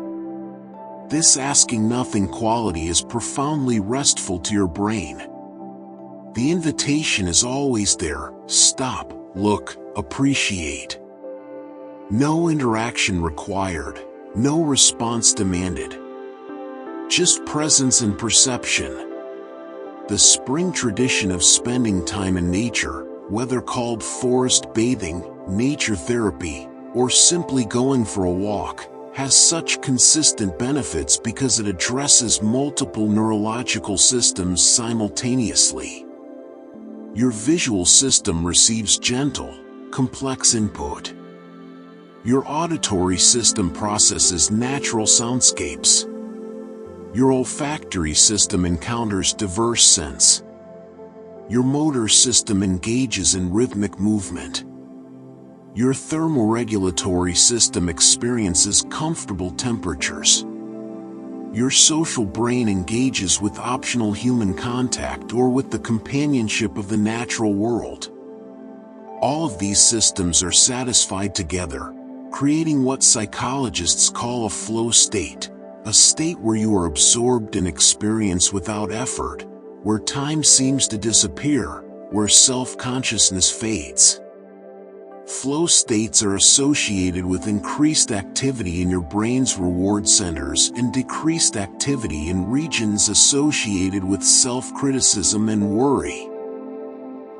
This asking nothing quality is profoundly restful to your brain. The invitation is always there: stop, look, appreciate. No interaction required, no response demanded. Just presence and perception. The spring tradition of spending time in nature, whether called forest bathing, nature therapy, or simply going for a walk, has such consistent benefits because it addresses multiple neurological systems simultaneously. Your visual system receives gentle, complex input. Your auditory system processes natural soundscapes. Your olfactory system encounters diverse scents. Your motor system engages in rhythmic movement. Your thermoregulatory system experiences comfortable temperatures. Your social brain engages with optional human contact or with the companionship of the natural world. All of these systems are satisfied together, creating what psychologists call a flow state, a state where you are absorbed in experience without effort, where time seems to disappear, where self-consciousness fades. Flow states are associated with increased activity in your brain's reward centers and decreased activity in regions associated with self-criticism and worry.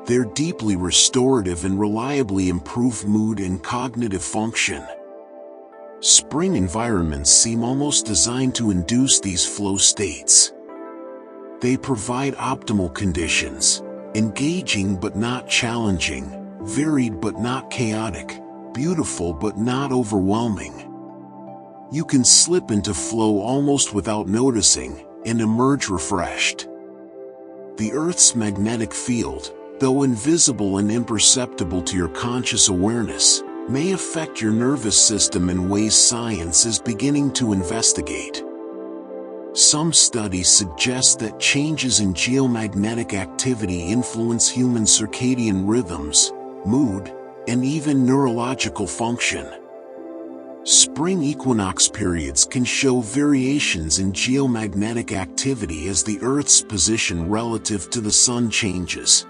They're deeply restorative and reliably improve mood and cognitive function. Spring environments seem almost designed to induce these flow states. They provide optimal conditions, engaging but not challenging, varied but not chaotic, beautiful but not overwhelming. You can slip into flow almost without noticing and emerge refreshed. The Earth's magnetic field, though invisible and imperceptible to your conscious awareness, may affect your nervous system in ways science is beginning to investigate. Some studies suggest that changes in geomagnetic activity influence human circadian rhythms, mood, and even neurological function. Spring equinox periods can show variations in geomagnetic activity as the Earth's position relative to the Sun changes.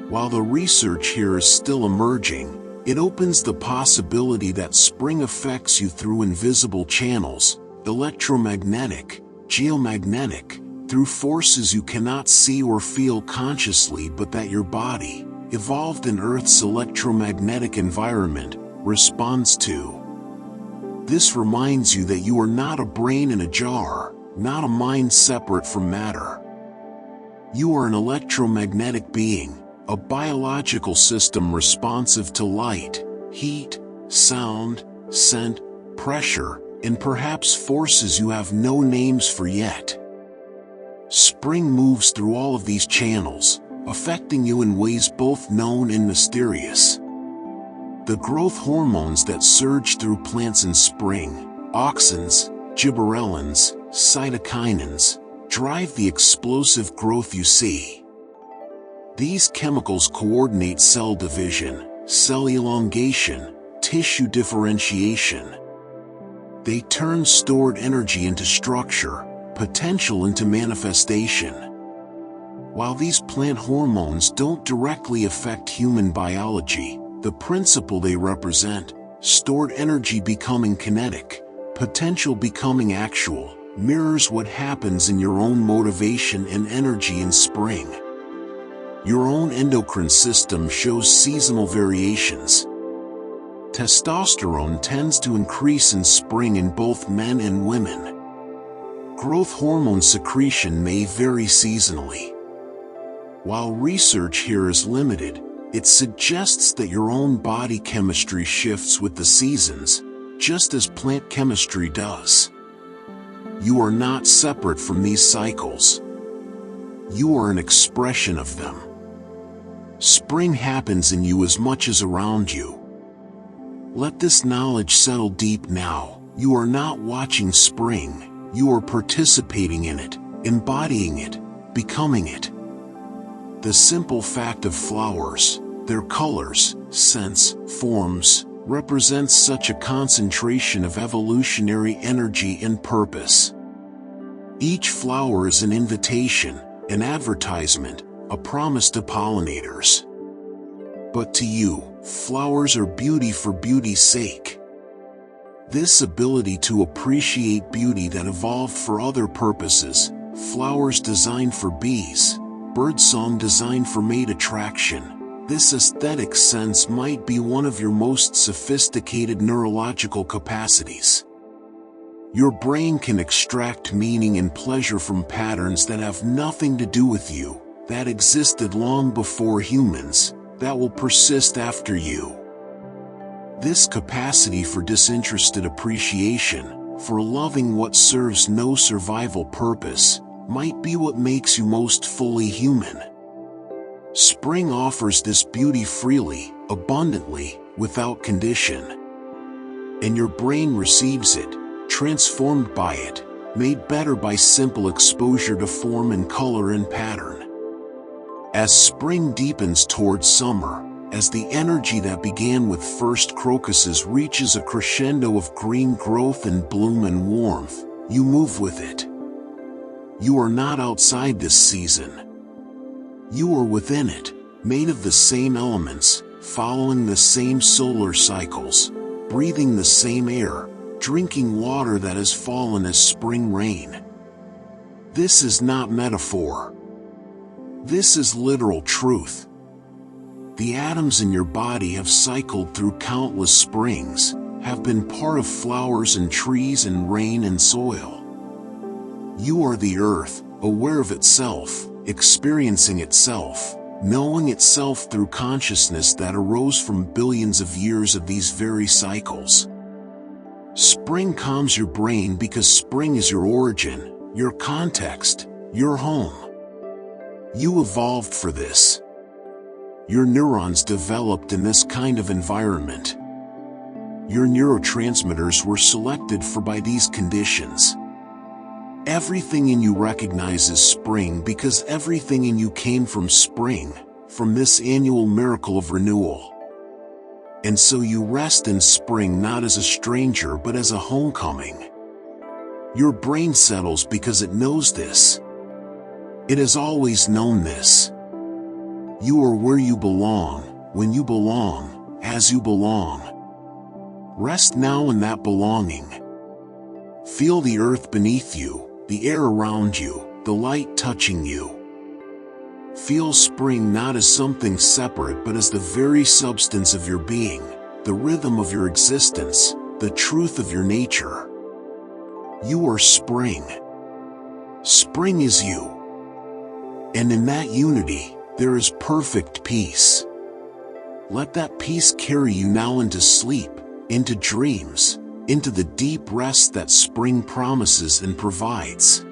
While the research here is still emerging, it opens the possibility that spring affects you through invisible channels, electromagnetic, geomagnetic, through forces you cannot see or feel consciously but that your body, evolved in Earth's electromagnetic environment, responds to. This reminds you that you are not a brain in a jar, not a mind separate from matter. You are an electromagnetic being, a biological system responsive to light, heat, sound, scent, pressure, and perhaps forces you have no names for yet. Spring moves through all of these channels, affecting you in ways both known and mysterious. The growth hormones that surge through plants in spring, auxins, gibberellins, cytokinins, drive the explosive growth you see. These chemicals coordinate cell division, cell elongation, tissue differentiation. They turn stored energy into structure, potential into manifestation. While these plant hormones don't directly affect human biology, the principle they represent, stored energy becoming kinetic, potential becoming actual, mirrors what happens in your own motivation and energy in spring. Your own endocrine system shows seasonal variations. Testosterone tends to increase in spring in both men and women. Growth hormone secretion may vary seasonally. While research here is limited, it suggests that your own body chemistry shifts with the seasons, just as plant chemistry does. You are not separate from these cycles. You are an expression of them. Spring happens in you as much as around you. Let this knowledge settle deep now. You are not watching spring, you are participating in it, embodying it, becoming it. The simple fact of flowers, their colors, scents, forms, represents such a concentration of evolutionary energy and purpose. Each flower is an invitation, an advertisement, a promise to pollinators. But to you, flowers are beauty for beauty's sake. This ability to appreciate beauty that evolved for other purposes, flowers designed for bees, birdsong designed for mate attraction, This aesthetic sense might be one of your most sophisticated neurological capacities. Your brain can extract meaning and pleasure from patterns that have nothing to do with you, that existed long before humans, that will persist after you. This capacity for disinterested appreciation, for loving what serves no survival purpose, might be what makes you most fully human. Spring offers this beauty freely, abundantly, without condition. And your brain receives it, transformed by it, made better by simple exposure to form and color and pattern. As spring deepens towards summer, as the energy that began with first crocuses reaches a crescendo of green growth and bloom and warmth, you move with it. You are not outside this season. You are within it, made of the same elements, following the same solar cycles, breathing the same air, drinking water that has fallen as spring rain. This is not metaphor. This is literal truth. The atoms in your body have cycled through countless springs, have been part of flowers and trees and rain and soil. You are the earth, aware of itself, experiencing itself, knowing itself through consciousness that arose from billions of years of these very cycles. Spring calms your brain because spring is your origin, your context, your home. You evolved for this. Your neurons developed in this kind of environment. Your neurotransmitters were selected for by these conditions. Everything in you recognizes spring because everything in you came from spring, from this annual miracle of renewal. And so you rest in spring not as a stranger but as a homecoming. Your brain settles because it knows this. It has always known this. You are where you belong, when you belong, as you belong. Rest now in that belonging. Feel the earth beneath you, the air around you, the light touching you. Feel spring not as something separate but as the very substance of your being, the rhythm of your existence, the truth of your nature. You are spring. Spring is you. And in that unity, there is perfect peace. Let that peace carry you now into sleep, into dreams, into the deep rest that spring promises and provides.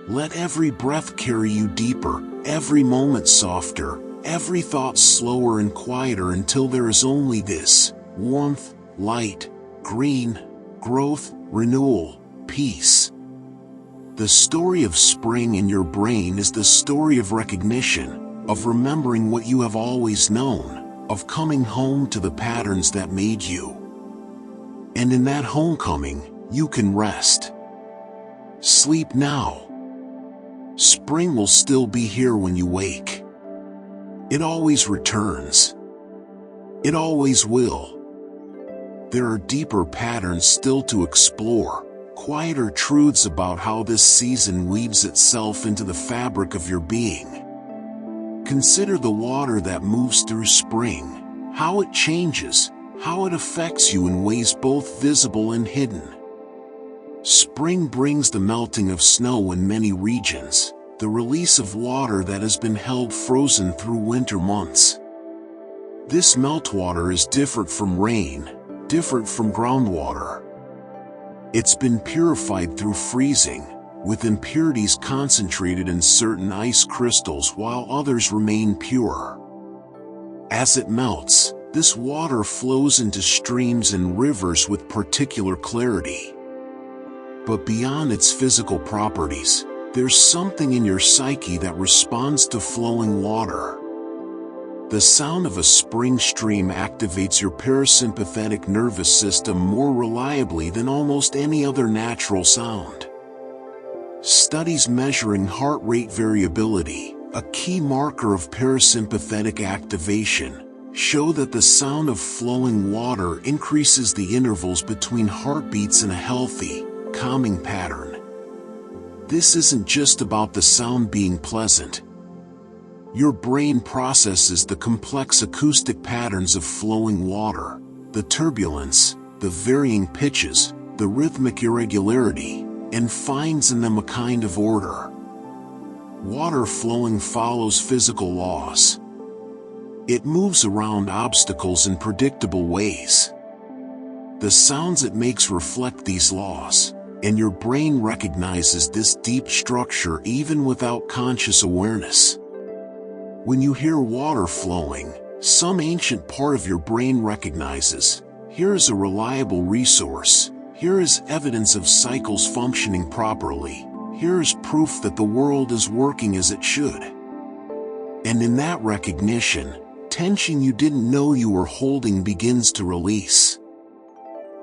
Let every breath carry you deeper, every moment softer, every thought slower and quieter until there is only this: warmth, light, green, growth, renewal, peace. The story of spring in your brain is the story of recognition, of remembering what you have always known, of coming home to the patterns that made you. And in that homecoming, you can rest. Sleep now. Spring will still be here when you wake. It always returns. It always will. There are deeper patterns still to explore, quieter truths about how this season weaves itself into the fabric of your being. Consider the water that moves through spring, how it changes, how it affects you in ways both visible and hidden. Spring brings the melting of snow in many regions, the release of water that has been held frozen through winter months. This meltwater is different from rain, different from groundwater. It's been purified through freezing, with impurities concentrated in certain ice crystals while others remain pure. As it melts, this water flows into streams and rivers with particular clarity. But beyond its physical properties, there's something in your psyche that responds to flowing water. The sound of a spring stream activates your parasympathetic nervous system more reliably than almost any other natural sound. Studies measuring heart rate variability, a key marker of parasympathetic activation, show that the sound of flowing water increases the intervals between heartbeats in a healthy, calming pattern. This isn't just about the sound being pleasant. Your brain processes the complex acoustic patterns of flowing water, the turbulence, the varying pitches, the rhythmic irregularity, and finds in them a kind of order. Water flowing follows physical laws. It moves around obstacles in predictable ways. The sounds it makes reflect these laws, and your brain recognizes this deep structure even without conscious awareness. When you hear water flowing, some ancient part of your brain recognizes, here is a reliable resource, here is evidence of cycles functioning properly, here is proof that the world is working as it should. And in that recognition, tension you didn't know you were holding begins to release.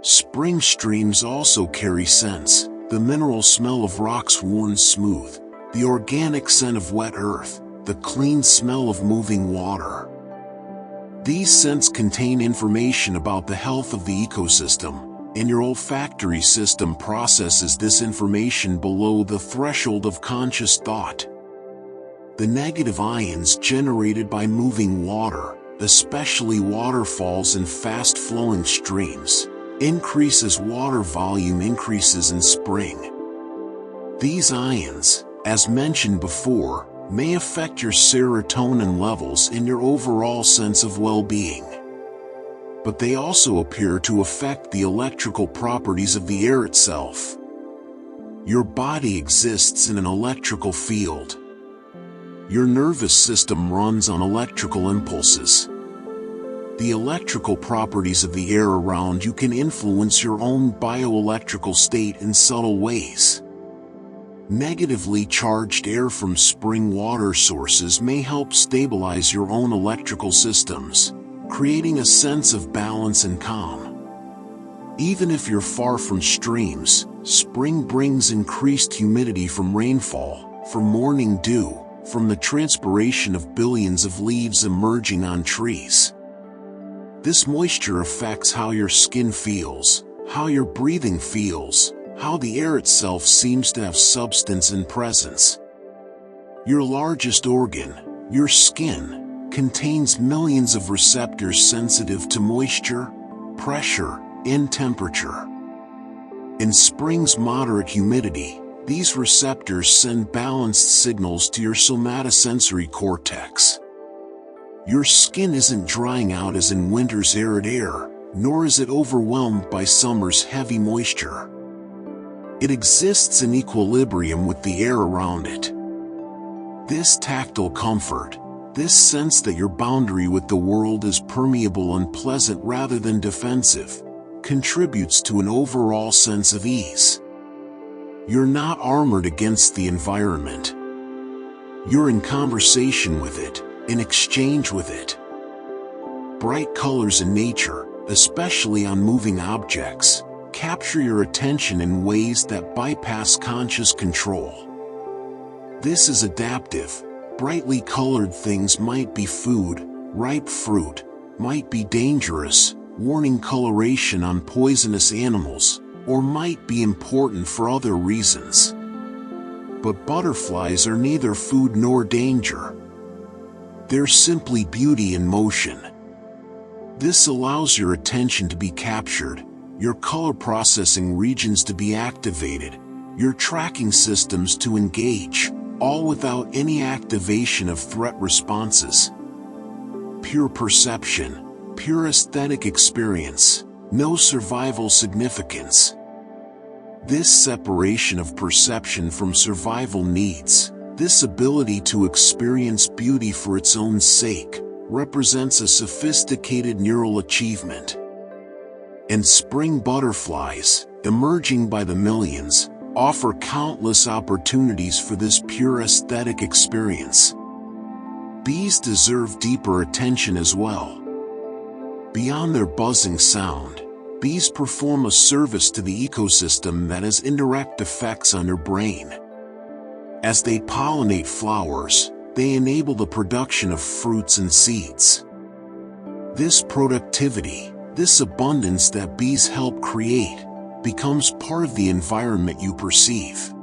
Spring streams also carry scents, the mineral smell of rocks worn smooth, the organic scent of wet earth, the clean smell of moving water. These scents contain information about the health of the ecosystem, and your olfactory system processes this information below the threshold of conscious thought. The negative ions generated by moving water, especially waterfalls and fast-flowing streams, increase as water volume increases in spring. These ions, as mentioned before, may affect your serotonin levels and your overall sense of well-being. But they also appear to affect the electrical properties of the air itself. Your body exists in an electrical field. Your nervous system runs on electrical impulses. The electrical properties of the air around you can influence your own bioelectrical state in subtle ways. Negatively charged air from spring water sources may help stabilize your own electrical systems, creating a sense of balance and calm. Even if you're far from streams, spring brings increased humidity from rainfall, from morning dew, from the transpiration of billions of leaves emerging on trees. This moisture affects how your skin feels, how your breathing feels, how the air itself seems to have substance and presence. Your largest organ, your skin, contains millions of receptors sensitive to moisture, pressure, and temperature. In spring's moderate humidity, these receptors send balanced signals to your somatosensory cortex. Your skin isn't drying out as in winter's arid air, nor is it overwhelmed by summer's heavy moisture. It exists in equilibrium with the air around it. This tactile comfort, this sense that your boundary with the world is permeable and pleasant rather than defensive, contributes to an overall sense of ease. You're not armored against the environment. You're in conversation with it, in exchange with it. Bright colors in nature, especially on moving objects, capture your attention in ways that bypass conscious control. This is adaptive. Brightly colored things might be food, ripe fruit, might be dangerous, warning coloration on poisonous animals, or might be important for other reasons. But butterflies are neither food nor danger. They're simply beauty in motion. This allows your attention to be captured, your color processing regions to be activated, your tracking systems to engage, all without any activation of threat responses. Pure perception, pure aesthetic experience, no survival significance. This separation of perception from survival needs, this ability to experience beauty for its own sake, represents a sophisticated neural achievement. And spring butterflies, emerging by the millions, offer countless opportunities for this pure aesthetic experience. Bees deserve deeper attention as well. Beyond their buzzing sound, bees perform a service to the ecosystem that has indirect effects on your brain. As they pollinate flowers, they enable the production of fruits and seeds. This productivity, this abundance that bees help create, becomes part of the environment you perceive.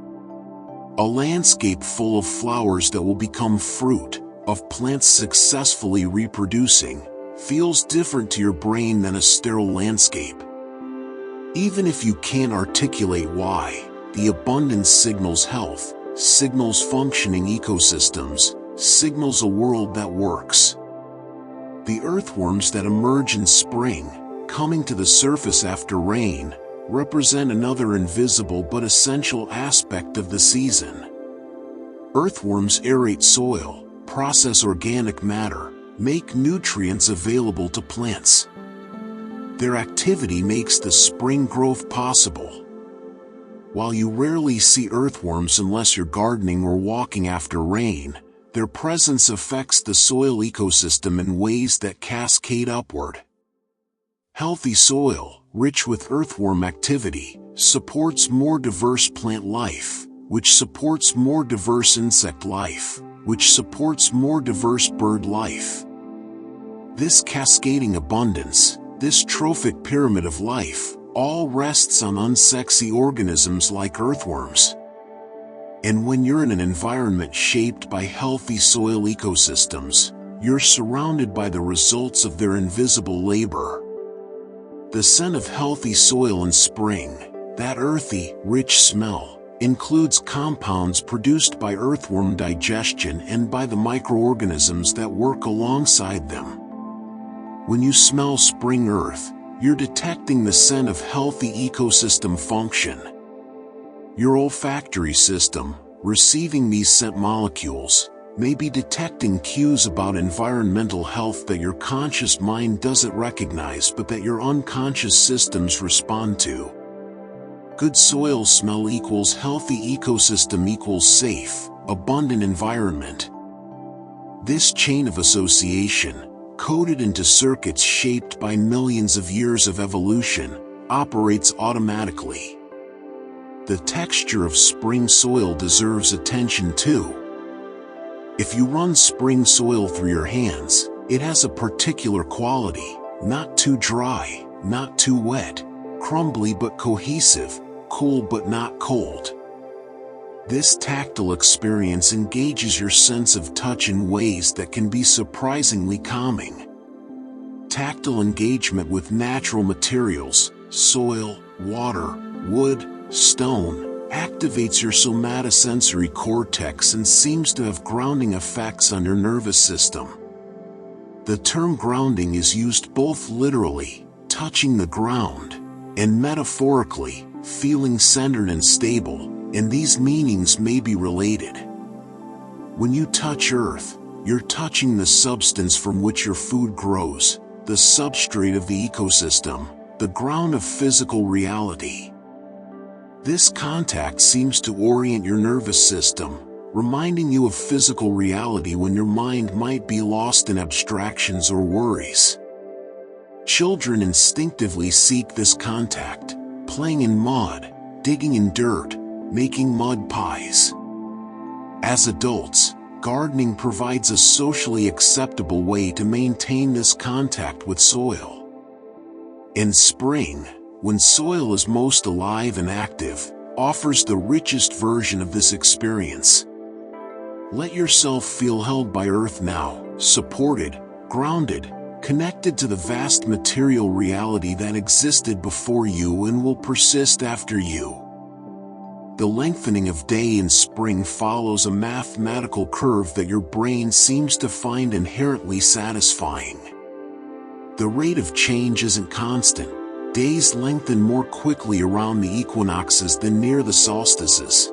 A landscape full of flowers that will become fruit, of plants successfully reproducing, feels different to your brain than a sterile landscape. Even if you can't articulate why, the abundance signals health, signals functioning ecosystems, signals a world that works. The earthworms that emerge in spring, coming to the surface after rain, represent another invisible but essential aspect of the season. Earthworms aerate soil, process organic matter, make nutrients available to plants. Their activity makes the spring growth possible. While you rarely see earthworms unless you're gardening or walking after rain, their presence affects the soil ecosystem in ways that cascade upward. Healthy soil, rich with earthworm activity, supports more diverse plant life, which supports more diverse insect life, which supports more diverse bird life. This cascading abundance, this trophic pyramid of life, all rests on unsexy organisms like earthworms. And when you're in an environment shaped by healthy soil ecosystems, you're surrounded by the results of their invisible labor. The scent of healthy soil in spring, that earthy, rich smell, includes compounds produced by earthworm digestion and by the microorganisms that work alongside them. When you smell spring earth, you're detecting the scent of healthy ecosystem function. Your olfactory system, receiving these scent molecules, may be detecting cues about environmental health that your conscious mind doesn't recognize but that your unconscious systems respond to. Good soil smell equals healthy ecosystem equals safe, abundant environment. This chain of association, coded into circuits shaped by millions of years of evolution, operates automatically. The texture of spring soil deserves attention too. If you run spring soil through your hands, it has a particular quality, not too dry, not too wet, crumbly but cohesive, cool but not cold. This tactile experience engages your sense of touch in ways that can be surprisingly calming. Tactile engagement with natural materials, soil, water, wood, stone, activates your somatosensory cortex and seems to have grounding effects on your nervous system. The term grounding is used both literally, touching the ground, and metaphorically, feeling centered and stable, and these meanings may be related. When you touch earth, you're touching the substance from which your food grows, the substrate of the ecosystem, the ground of physical reality. This contact seems to orient your nervous system, reminding you of physical reality when your mind might be lost in abstractions or worries. Children instinctively seek this contact, playing in mud, digging in dirt, making mud pies. As adults, gardening provides a socially acceptable way to maintain this contact with soil. In spring, when soil is most alive and active, offers the richest version of this experience. Let yourself feel held by earth now, supported, grounded, connected to the vast material reality that existed before you and will persist after you. The lengthening of day in spring follows a mathematical curve that your brain seems to find inherently satisfying. The rate of change isn't constant. Days lengthen more quickly around the equinoxes than near the solstices.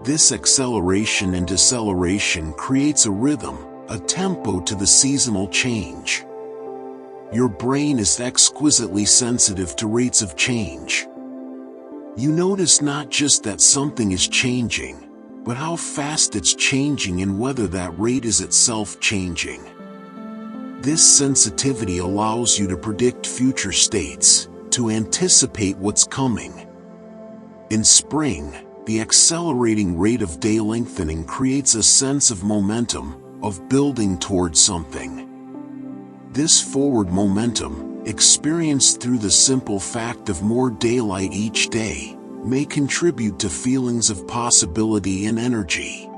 This acceleration and deceleration creates a rhythm, a tempo to the seasonal change. Your brain is exquisitely sensitive to rates of change. You notice not just that something is changing, but how fast it's changing and whether that rate is itself changing. This sensitivity allows you to predict future states, to anticipate what's coming. In spring, the accelerating rate of day lengthening creates a sense of momentum, of building towards something. This forward momentum, experienced through the simple fact of more daylight each day, may contribute to feelings of possibility and energy.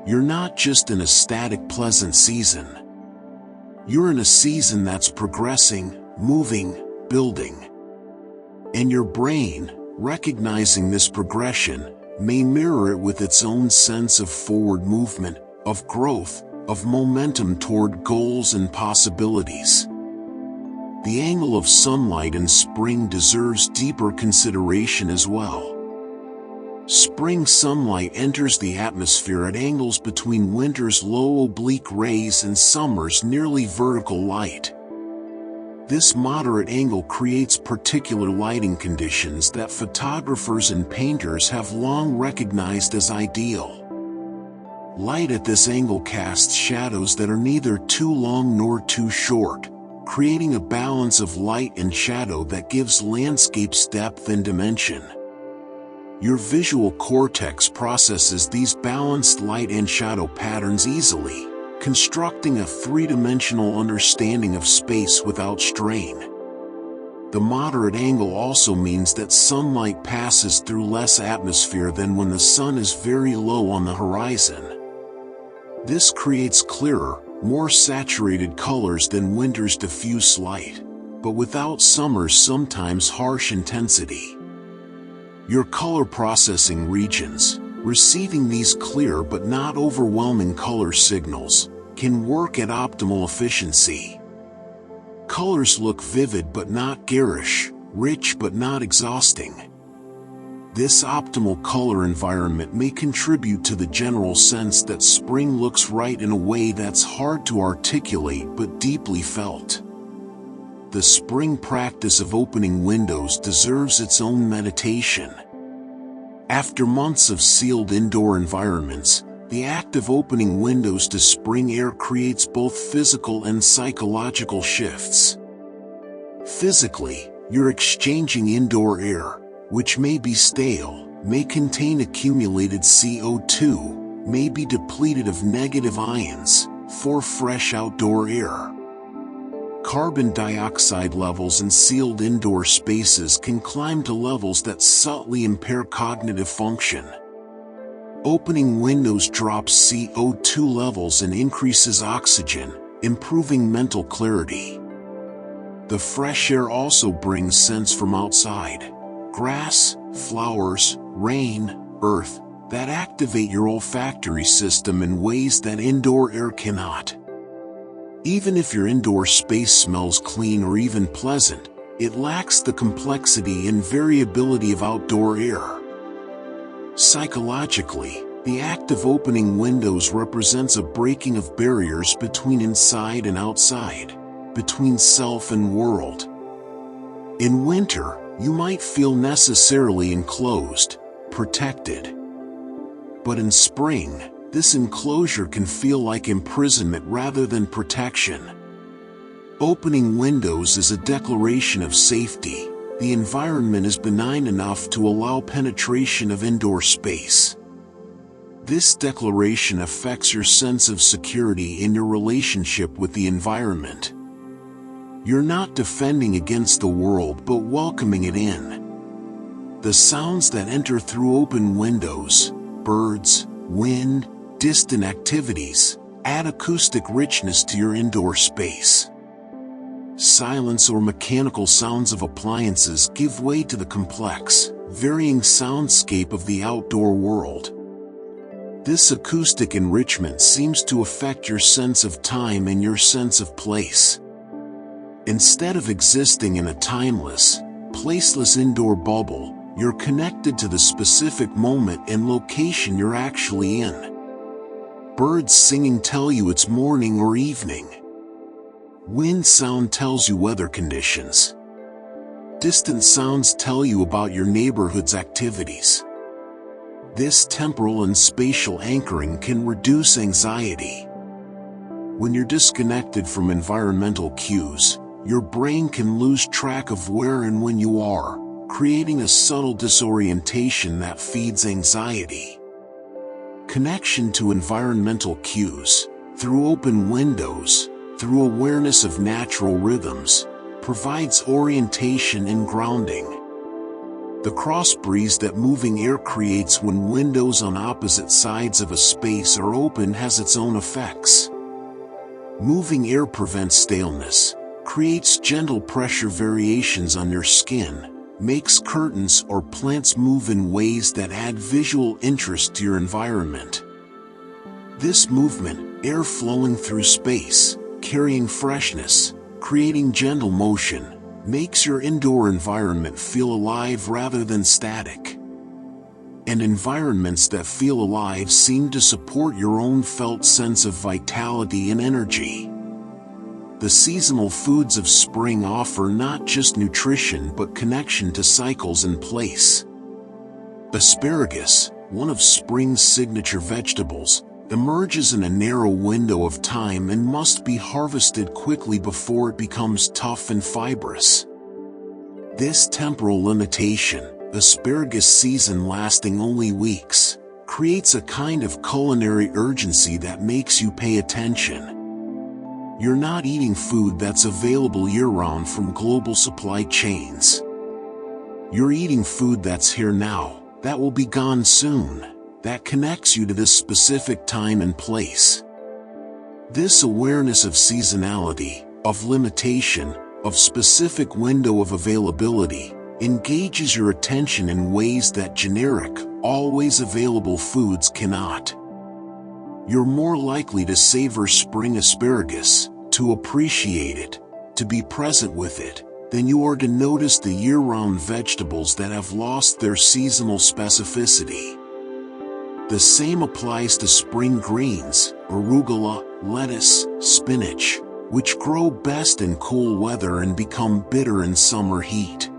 You're not just in a static, pleasant season. You're in a season that's progressing, moving, building. And your brain, recognizing this progression, may mirror it with its own sense of forward movement, of growth, of momentum toward goals and possibilities. The angle of sunlight in spring deserves deeper consideration as well. Spring sunlight enters the atmosphere at angles between winter's low oblique rays and summer's nearly vertical light. This moderate angle creates particular lighting conditions that photographers and painters have long recognized as ideal. Light at this angle casts shadows that are neither too long nor too short, creating a balance of light and shadow that gives landscapes depth and dimension. Your visual cortex processes these balanced light and shadow patterns easily, constructing a three-dimensional understanding of space without strain. The moderate angle also means that sunlight passes through less atmosphere than when the sun is very low on the horizon. This creates clearer, more saturated colors than winter's diffuse light, but without summer's sometimes harsh intensity. Your color processing regions, receiving these clear but not overwhelming color signals, can work at optimal efficiency. Colors look vivid but not garish, rich but not exhausting. This optimal color environment may contribute to the general sense that spring looks right in a way that's hard to articulate but deeply felt. The spring practice of opening windows deserves its own meditation. After months of sealed indoor environments, the act of opening windows to spring air creates both physical and psychological shifts. Physically, you're exchanging indoor air, which may be stale, may contain accumulated CO2, may be depleted of negative ions, for fresh outdoor air. Carbon dioxide levels in sealed indoor spaces can climb to levels that subtly impair cognitive function. Opening windows drops CO2 levels and increases oxygen, improving mental clarity. The fresh air also brings scents from outside: grass, flowers, rain, earth, that activate your olfactory system in ways that indoor air cannot. Even if your indoor space smells clean or even pleasant, it lacks the complexity and variability of outdoor air. Psychologically, the act of opening windows represents a breaking of barriers between inside and outside, between self and world. In winter, you might feel necessarily enclosed, protected. But in spring, this enclosure can feel like imprisonment rather than protection. Opening windows is a declaration of safety. The environment is benign enough to allow penetration of indoor space. This declaration affects your sense of security in your relationship with the environment. You're not defending against the world but welcoming it in. The sounds that enter through open windows, birds, wind, distant activities, add acoustic richness to your indoor space. Silence or mechanical sounds of appliances give way to the complex, varying soundscape of the outdoor world. This acoustic enrichment seems to affect your sense of time and your sense of place. Instead of existing in a timeless, placeless indoor bubble, you're connected to the specific moment and location you're actually in. Birds singing tell you it's morning or evening. Wind sound tells you weather conditions. Distant sounds tell you about your neighborhood's activities. This temporal and spatial anchoring can reduce anxiety. When you're disconnected from environmental cues, your brain can lose track of where and when you are, creating a subtle disorientation that feeds anxiety. Connection to environmental cues, through open windows, through awareness of natural rhythms, provides orientation and grounding. The cross breeze that moving air creates when windows on opposite sides of a space are open has its own effects. Moving air prevents staleness, creates gentle pressure variations on your skin, makes curtains or plants move in ways that add visual interest to your environment. This movement, air flowing through space, carrying freshness, creating gentle motion, makes your indoor environment feel alive rather than static. And environments that feel alive seem to support your own felt sense of vitality and energy. The seasonal foods of spring offer not just nutrition but connection to cycles and place. Asparagus, one of spring's signature vegetables, emerges in a narrow window of time and must be harvested quickly before it becomes tough and fibrous. This temporal limitation, asparagus season lasting only weeks, creates a kind of culinary urgency that makes you pay attention. You're not eating food that's available year-round from global supply chains. You're eating food that's here now, that will be gone soon, that connects you to this specific time and place. This awareness of seasonality, of limitation, of specific window of availability, engages your attention in ways that generic, always available foods cannot. You're more likely to savor spring asparagus, to appreciate it, to be present with it, than you are to notice the year-round vegetables that have lost their seasonal specificity. The same applies to spring greens, arugula, lettuce, spinach, which grow best in cool weather and become bitter in summer heat.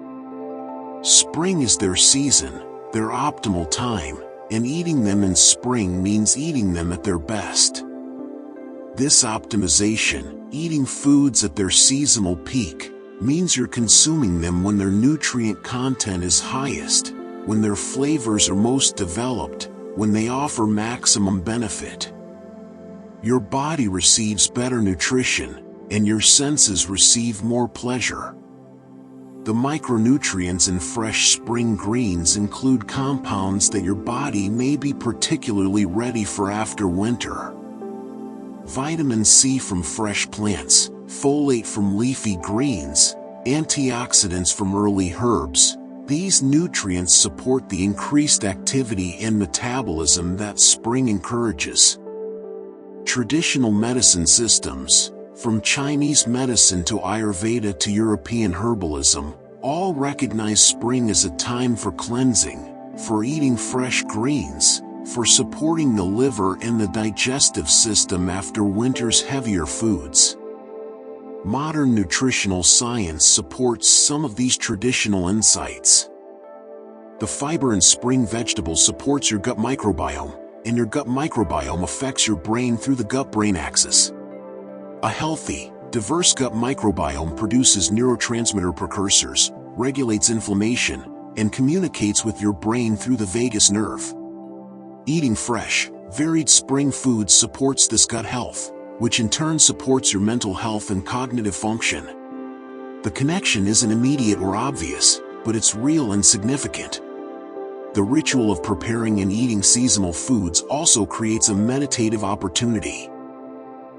Spring is their season, their optimal time, and eating them in spring means eating them at their best. This optimization, eating foods at their seasonal peak, means you're consuming them when their nutrient content is highest, when their flavors are most developed, when they offer maximum benefit. Your body receives better nutrition, and your senses receive more pleasure. The micronutrients in fresh spring greens include compounds that your body may be particularly ready for after winter. Vitamin C from fresh plants, folate from leafy greens, antioxidants from early herbs. These nutrients support the increased activity and metabolism that spring encourages. Traditional medicine systems, from Chinese medicine to Ayurveda to European herbalism, all recognize spring as a time for cleansing, for eating fresh greens, for supporting the liver and the digestive system after winter's heavier foods. Modern nutritional science supports some of these traditional insights. The fiber in spring vegetables supports your gut microbiome, and your gut microbiome affects your brain through the gut-brain axis. A healthy, diverse gut microbiome produces neurotransmitter precursors, regulates inflammation, and communicates with your brain through the vagus nerve. Eating fresh, varied spring foods supports this gut health, which in turn supports your mental health and cognitive function. The connection isn't immediate or obvious, but it's real and significant. The ritual of preparing and eating seasonal foods also creates a meditative opportunity.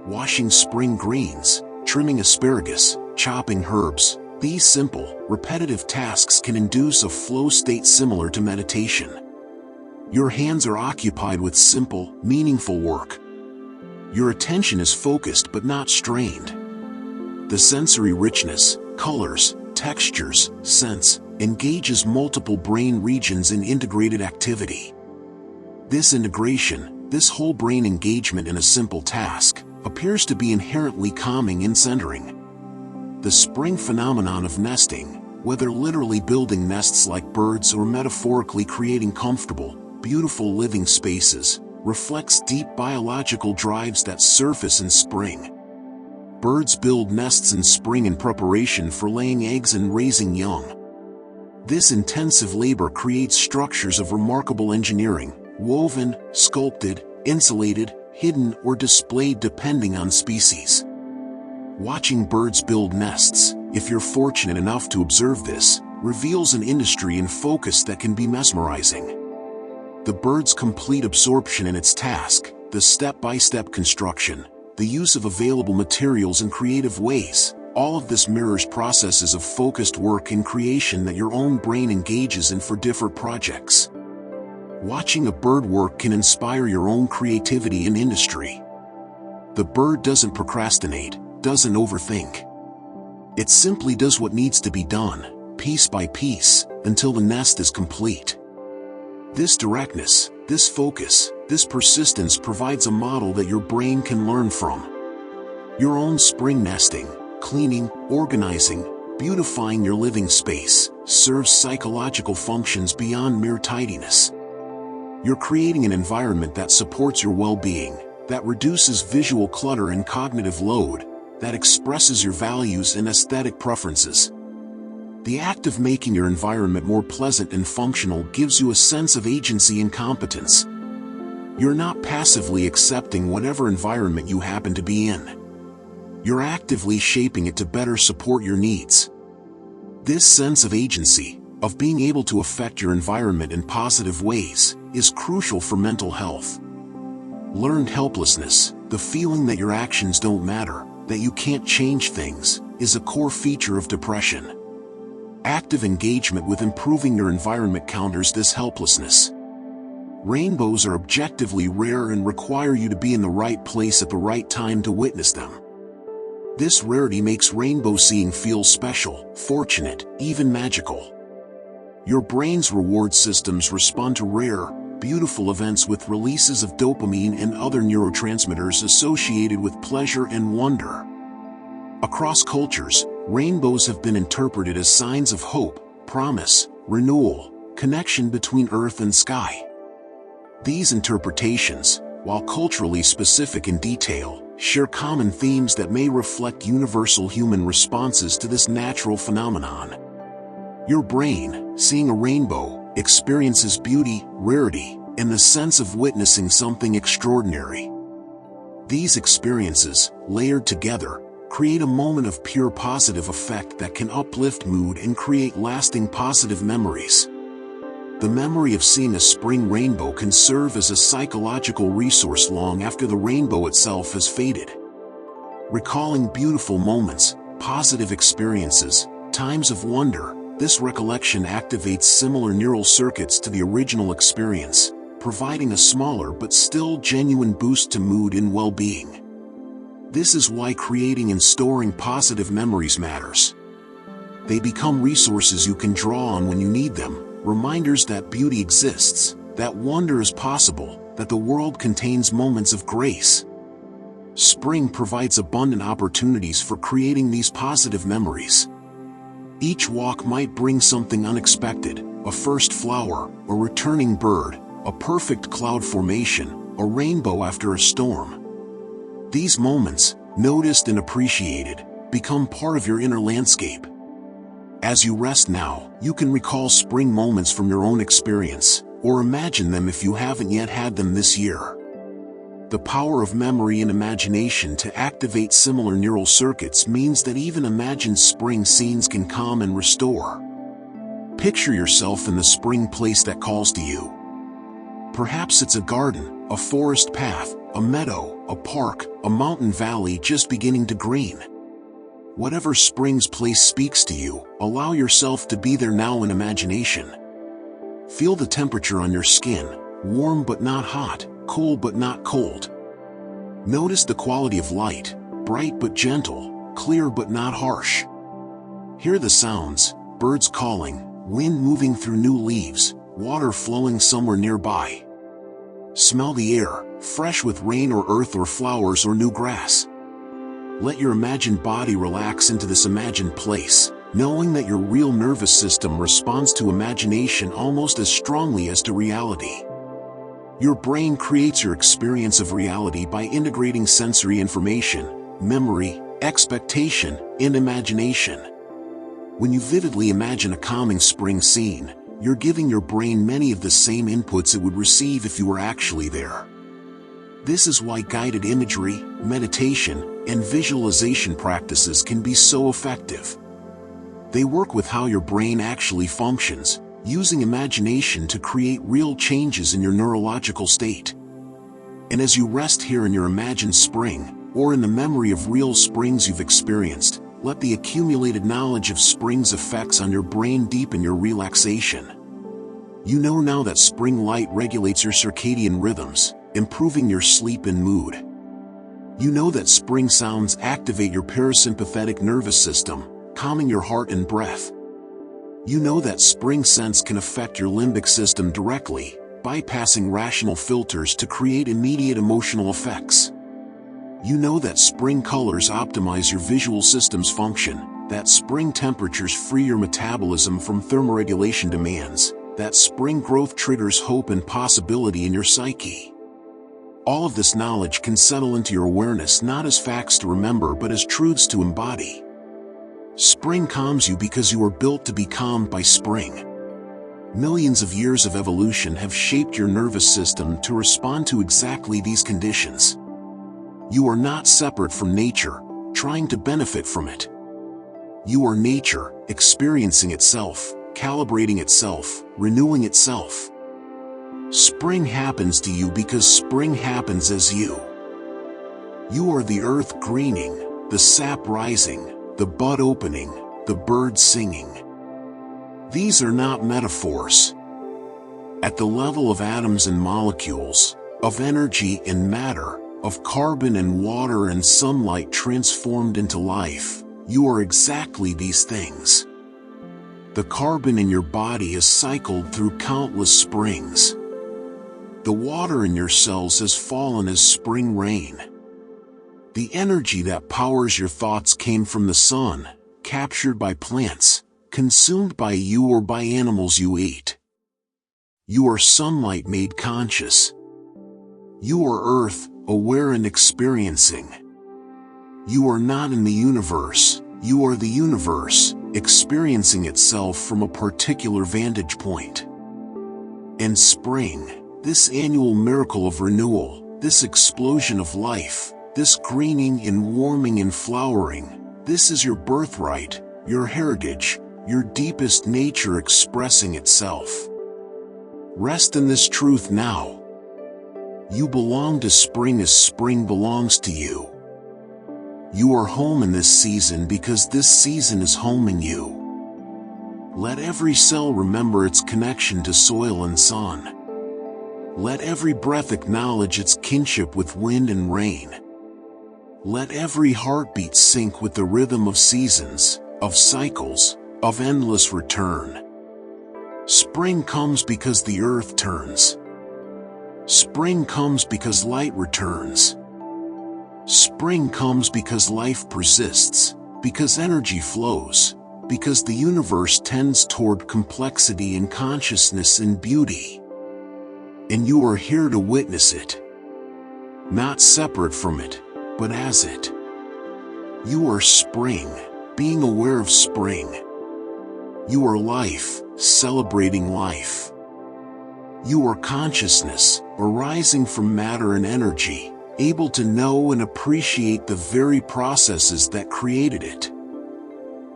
Washing spring greens, trimming asparagus, chopping herbs, these simple, repetitive tasks can induce a flow state similar to meditation. Your hands are occupied with simple, meaningful work. Your attention is focused but not strained. The sensory richness, colors, textures, scents, engages multiple brain regions in integrated activity. This integration, this whole brain engagement in a simple task, appears to be inherently calming and centering. The spring phenomenon of nesting, whether literally building nests like birds or metaphorically creating comfortable, beautiful living spaces, reflects deep biological drives that surface in spring. Birds build nests in spring in preparation for laying eggs and raising young. This intensive labor creates structures of remarkable engineering, woven, sculpted, insulated, hidden, or displayed depending on species. Watching birds build nests, if you're fortunate enough to observe this, reveals an industry in focus that can be mesmerizing. The bird's complete absorption in its task, the step-by-step construction, the use of available materials in creative ways, all of this mirrors processes of focused work and creation that your own brain engages in for different projects. Watching a bird work can inspire your own creativity in industry. The bird doesn't procrastinate, doesn't overthink. It simply does what needs to be done, piece by piece, until the nest is complete. This directness, this focus, this persistence provides a model that your brain can learn from. Your own spring nesting, cleaning, organizing, beautifying your living space, serves psychological functions beyond mere tidiness. You're creating an environment that supports your well-being, that reduces visual clutter and cognitive load, that expresses your values and aesthetic preferences. The act of making your environment more pleasant and functional gives you a sense of agency and competence. You're not passively accepting whatever environment you happen to be in. You're actively shaping it to better support your needs. This sense of agency, of being able to affect your environment in positive ways, is crucial for mental health. Learned helplessness, the feeling that your actions don't matter, that you can't change things, is a core feature of depression. Active engagement with improving your environment counters this helplessness. Rainbows are objectively rare and require you to be in the right place at the right time to witness them. This rarity makes rainbow seeing feel special, fortunate, even magical. Your brain's reward systems respond to rare, beautiful events with releases of dopamine and other neurotransmitters associated with pleasure and wonder. Across cultures, rainbows have been interpreted as signs of hope, promise, renewal, connection between earth and sky. These interpretations, while culturally specific in detail, share common themes that may reflect universal human responses to this natural phenomenon. Your brain, seeing a rainbow, experiences beauty, rarity, and the sense of witnessing something extraordinary. These experiences, layered together, create a moment of pure positive effect that can uplift mood and create lasting positive memories. The memory of seeing a spring rainbow can serve as a psychological resource long after the rainbow itself has faded. Recalling beautiful moments, positive experiences, times of wonder, this recollection activates similar neural circuits to the original experience, providing a smaller but still genuine boost to mood and well-being. This is why creating and storing positive memories matters. They become resources you can draw on when you need them, reminders that beauty exists, that wonder is possible, that the world contains moments of grace. Spring provides abundant opportunities for creating these positive memories. Each walk might bring something unexpected, a first flower, a returning bird, a perfect cloud formation, a rainbow after a storm. These moments, noticed and appreciated, become part of your inner landscape. As you rest now, you can recall spring moments from your own experience, or imagine them if you haven't yet had them this year. The power of memory and imagination to activate similar neural circuits means that even imagined spring scenes can calm and restore. Picture yourself in the spring place that calls to you. Perhaps it's a garden, a forest path, a meadow, a park, a mountain valley just beginning to green. Whatever spring's place speaks to you, allow yourself to be there now in imagination. Feel the temperature on your skin, warm but not hot, cool but not cold. Notice the quality of light, bright but gentle, clear but not harsh. Hear the sounds, birds calling, wind moving through new leaves, water flowing somewhere nearby. Smell the air, fresh with rain or earth or flowers or new grass. Let your imagined body relax into this imagined place, knowing that your real nervous system responds to imagination almost as strongly as to reality. Your brain creates your experience of reality by integrating sensory information, memory, expectation, and imagination. When you vividly imagine a calming spring scene, you're giving your brain many of the same inputs it would receive if you were actually there. This is why guided imagery, meditation, and visualization practices can be so effective. They work with how your brain actually functions, using imagination to create real changes in your neurological state. And as you rest here in your imagined spring, or in the memory of real springs you've experienced, let the accumulated knowledge of spring's effects on your brain deepen your relaxation. You know now that spring light regulates your circadian rhythms, improving your sleep and mood. You know that spring sounds activate your parasympathetic nervous system, calming your heart and breath. You know that spring scents can affect your limbic system directly, bypassing rational filters to create immediate emotional effects. You know that spring colors optimize your visual system's function, that spring temperatures free your metabolism from thermoregulation demands, that spring growth triggers hope and possibility in your psyche. All of this knowledge can settle into your awareness not as facts to remember but as truths to embody. Spring calms you because you are built to be calmed by spring. Millions of years of evolution have shaped your nervous system to respond to exactly these conditions. You are not separate from nature, trying to benefit from it. You are nature, experiencing itself, calibrating itself, renewing itself. Spring happens to you because spring happens as you. You are the earth greening, the sap rising, the bud opening, the birds singing. These are not metaphors. At the level of atoms and molecules, of energy and matter, of carbon and water and sunlight transformed into life, you are exactly these things. The carbon in your body has cycled through countless springs. The water in your cells has fallen as spring rain. The energy that powers your thoughts came from the sun, captured by plants, consumed by you or by animals you eat. You are sunlight made conscious. You are earth, aware and experiencing. You are not in the universe, you are the universe, experiencing itself from a particular vantage point. And spring, this annual miracle of renewal, this explosion of life, this greening and warming and flowering, this is your birthright, your heritage, your deepest nature expressing itself. Rest in this truth now. You belong to spring as spring belongs to you. You are home in this season because this season is homing you. Let every cell remember its connection to soil and sun. Let every breath acknowledge its kinship with wind and rain. Let every heartbeat sync with the rhythm of seasons, of cycles, of endless return. Spring comes because the earth turns. Spring comes because light returns. Spring comes because life persists, because energy flows, because the universe tends toward complexity and consciousness and beauty. And you are here to witness it. Not separate from it, but as it. You are spring, being aware of spring. You are life, celebrating life. You are consciousness, arising from matter and energy, able to know and appreciate the very processes that created it.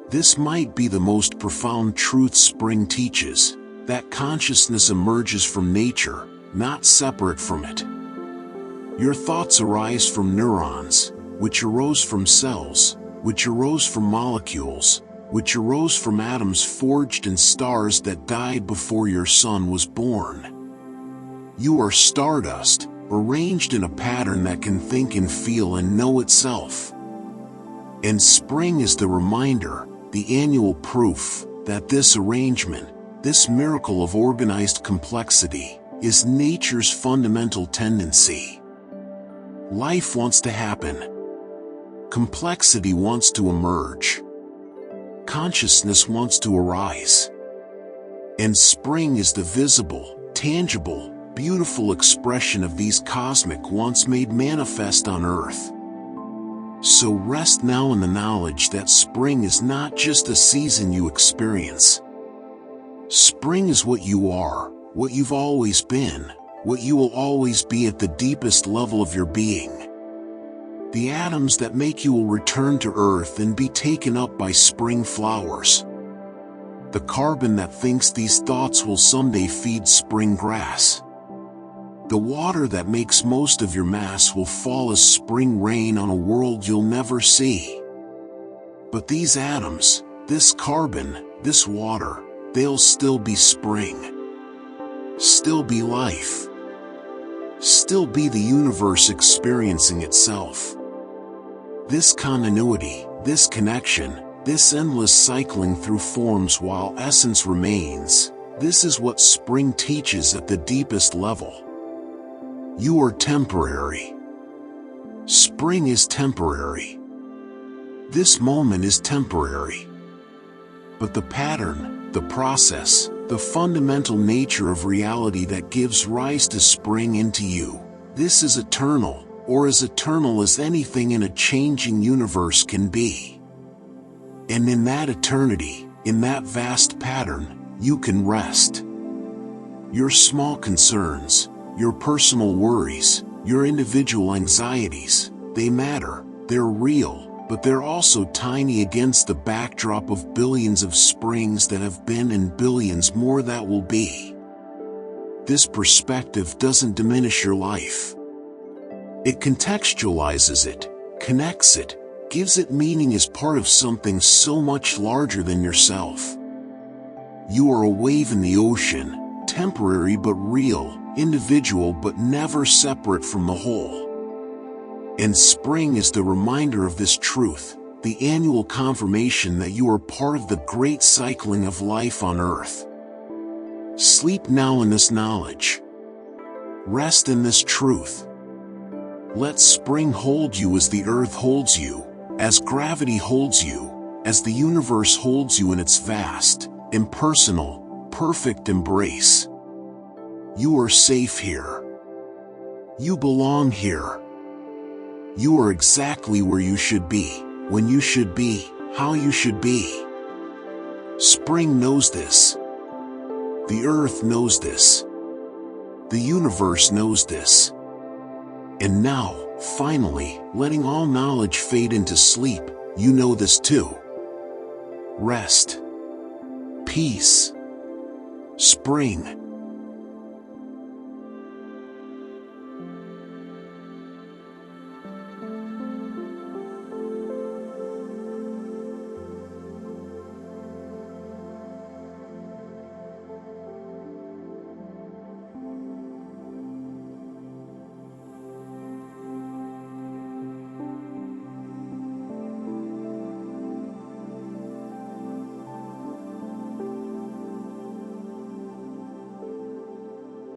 This might be the most profound truth spring teaches, that consciousness emerges from nature, not separate from it. Your thoughts arise from neurons, which arose from cells, which arose from molecules, which arose from atoms forged in stars that died before your sun was born. You are stardust, arranged in a pattern that can think and feel and know itself. And spring is the reminder, the annual proof, that this arrangement, this miracle of organized complexity, is nature's fundamental tendency. Life wants to happen. Complexity wants to emerge. Consciousness wants to arise. And spring is the visible, tangible, beautiful expression of these cosmic wants made manifest on earth. So rest now in the knowledge that spring is not just a season you experience. Spring is what you are, what you've always been, what you will always be at the deepest level of your being. The atoms that make you will return to earth and be taken up by spring flowers. the carbon that thinks these thoughts will someday feed spring grass. The water that makes most of your mass will fall as spring rain on a world you'll never see. But these atoms, this carbon, this water, they'll still be spring. Still be life. Still be the universe experiencing itself. This continuity, this connection, this endless cycling through forms while essence remains, this is what spring teaches at the deepest level. You are temporary. Spring is temporary. This moment is temporary. But the pattern, the process, the fundamental nature of reality that gives rise to spring into you, this is eternal, or as eternal as anything in a changing universe can be. And in that eternity, in that vast pattern, you can rest. Your small concerns, your personal worries, your individual anxieties, they matter, they're real, but they're also tiny against the backdrop of billions of springs that have been and billions more that will be. This perspective doesn't diminish your life. It contextualizes it, connects it, gives it meaning as part of something so much larger than yourself. You are a wave in the ocean, temporary but real, individual but never separate from the whole. And spring is the reminder of this truth, the annual confirmation that you are part of the great cycling of life on Earth. Sleep now in this knowledge. Rest in this truth. Let spring hold you as the earth holds you, as gravity holds you, as the universe holds you in its vast, impersonal, perfect embrace. You are safe here. You belong here. You are exactly where you should be, when you should be, how you should be. Spring knows this. The earth knows this. The universe knows this. And now, finally, letting all knowledge fade into sleep, you know this too. Rest. Peace. Spring.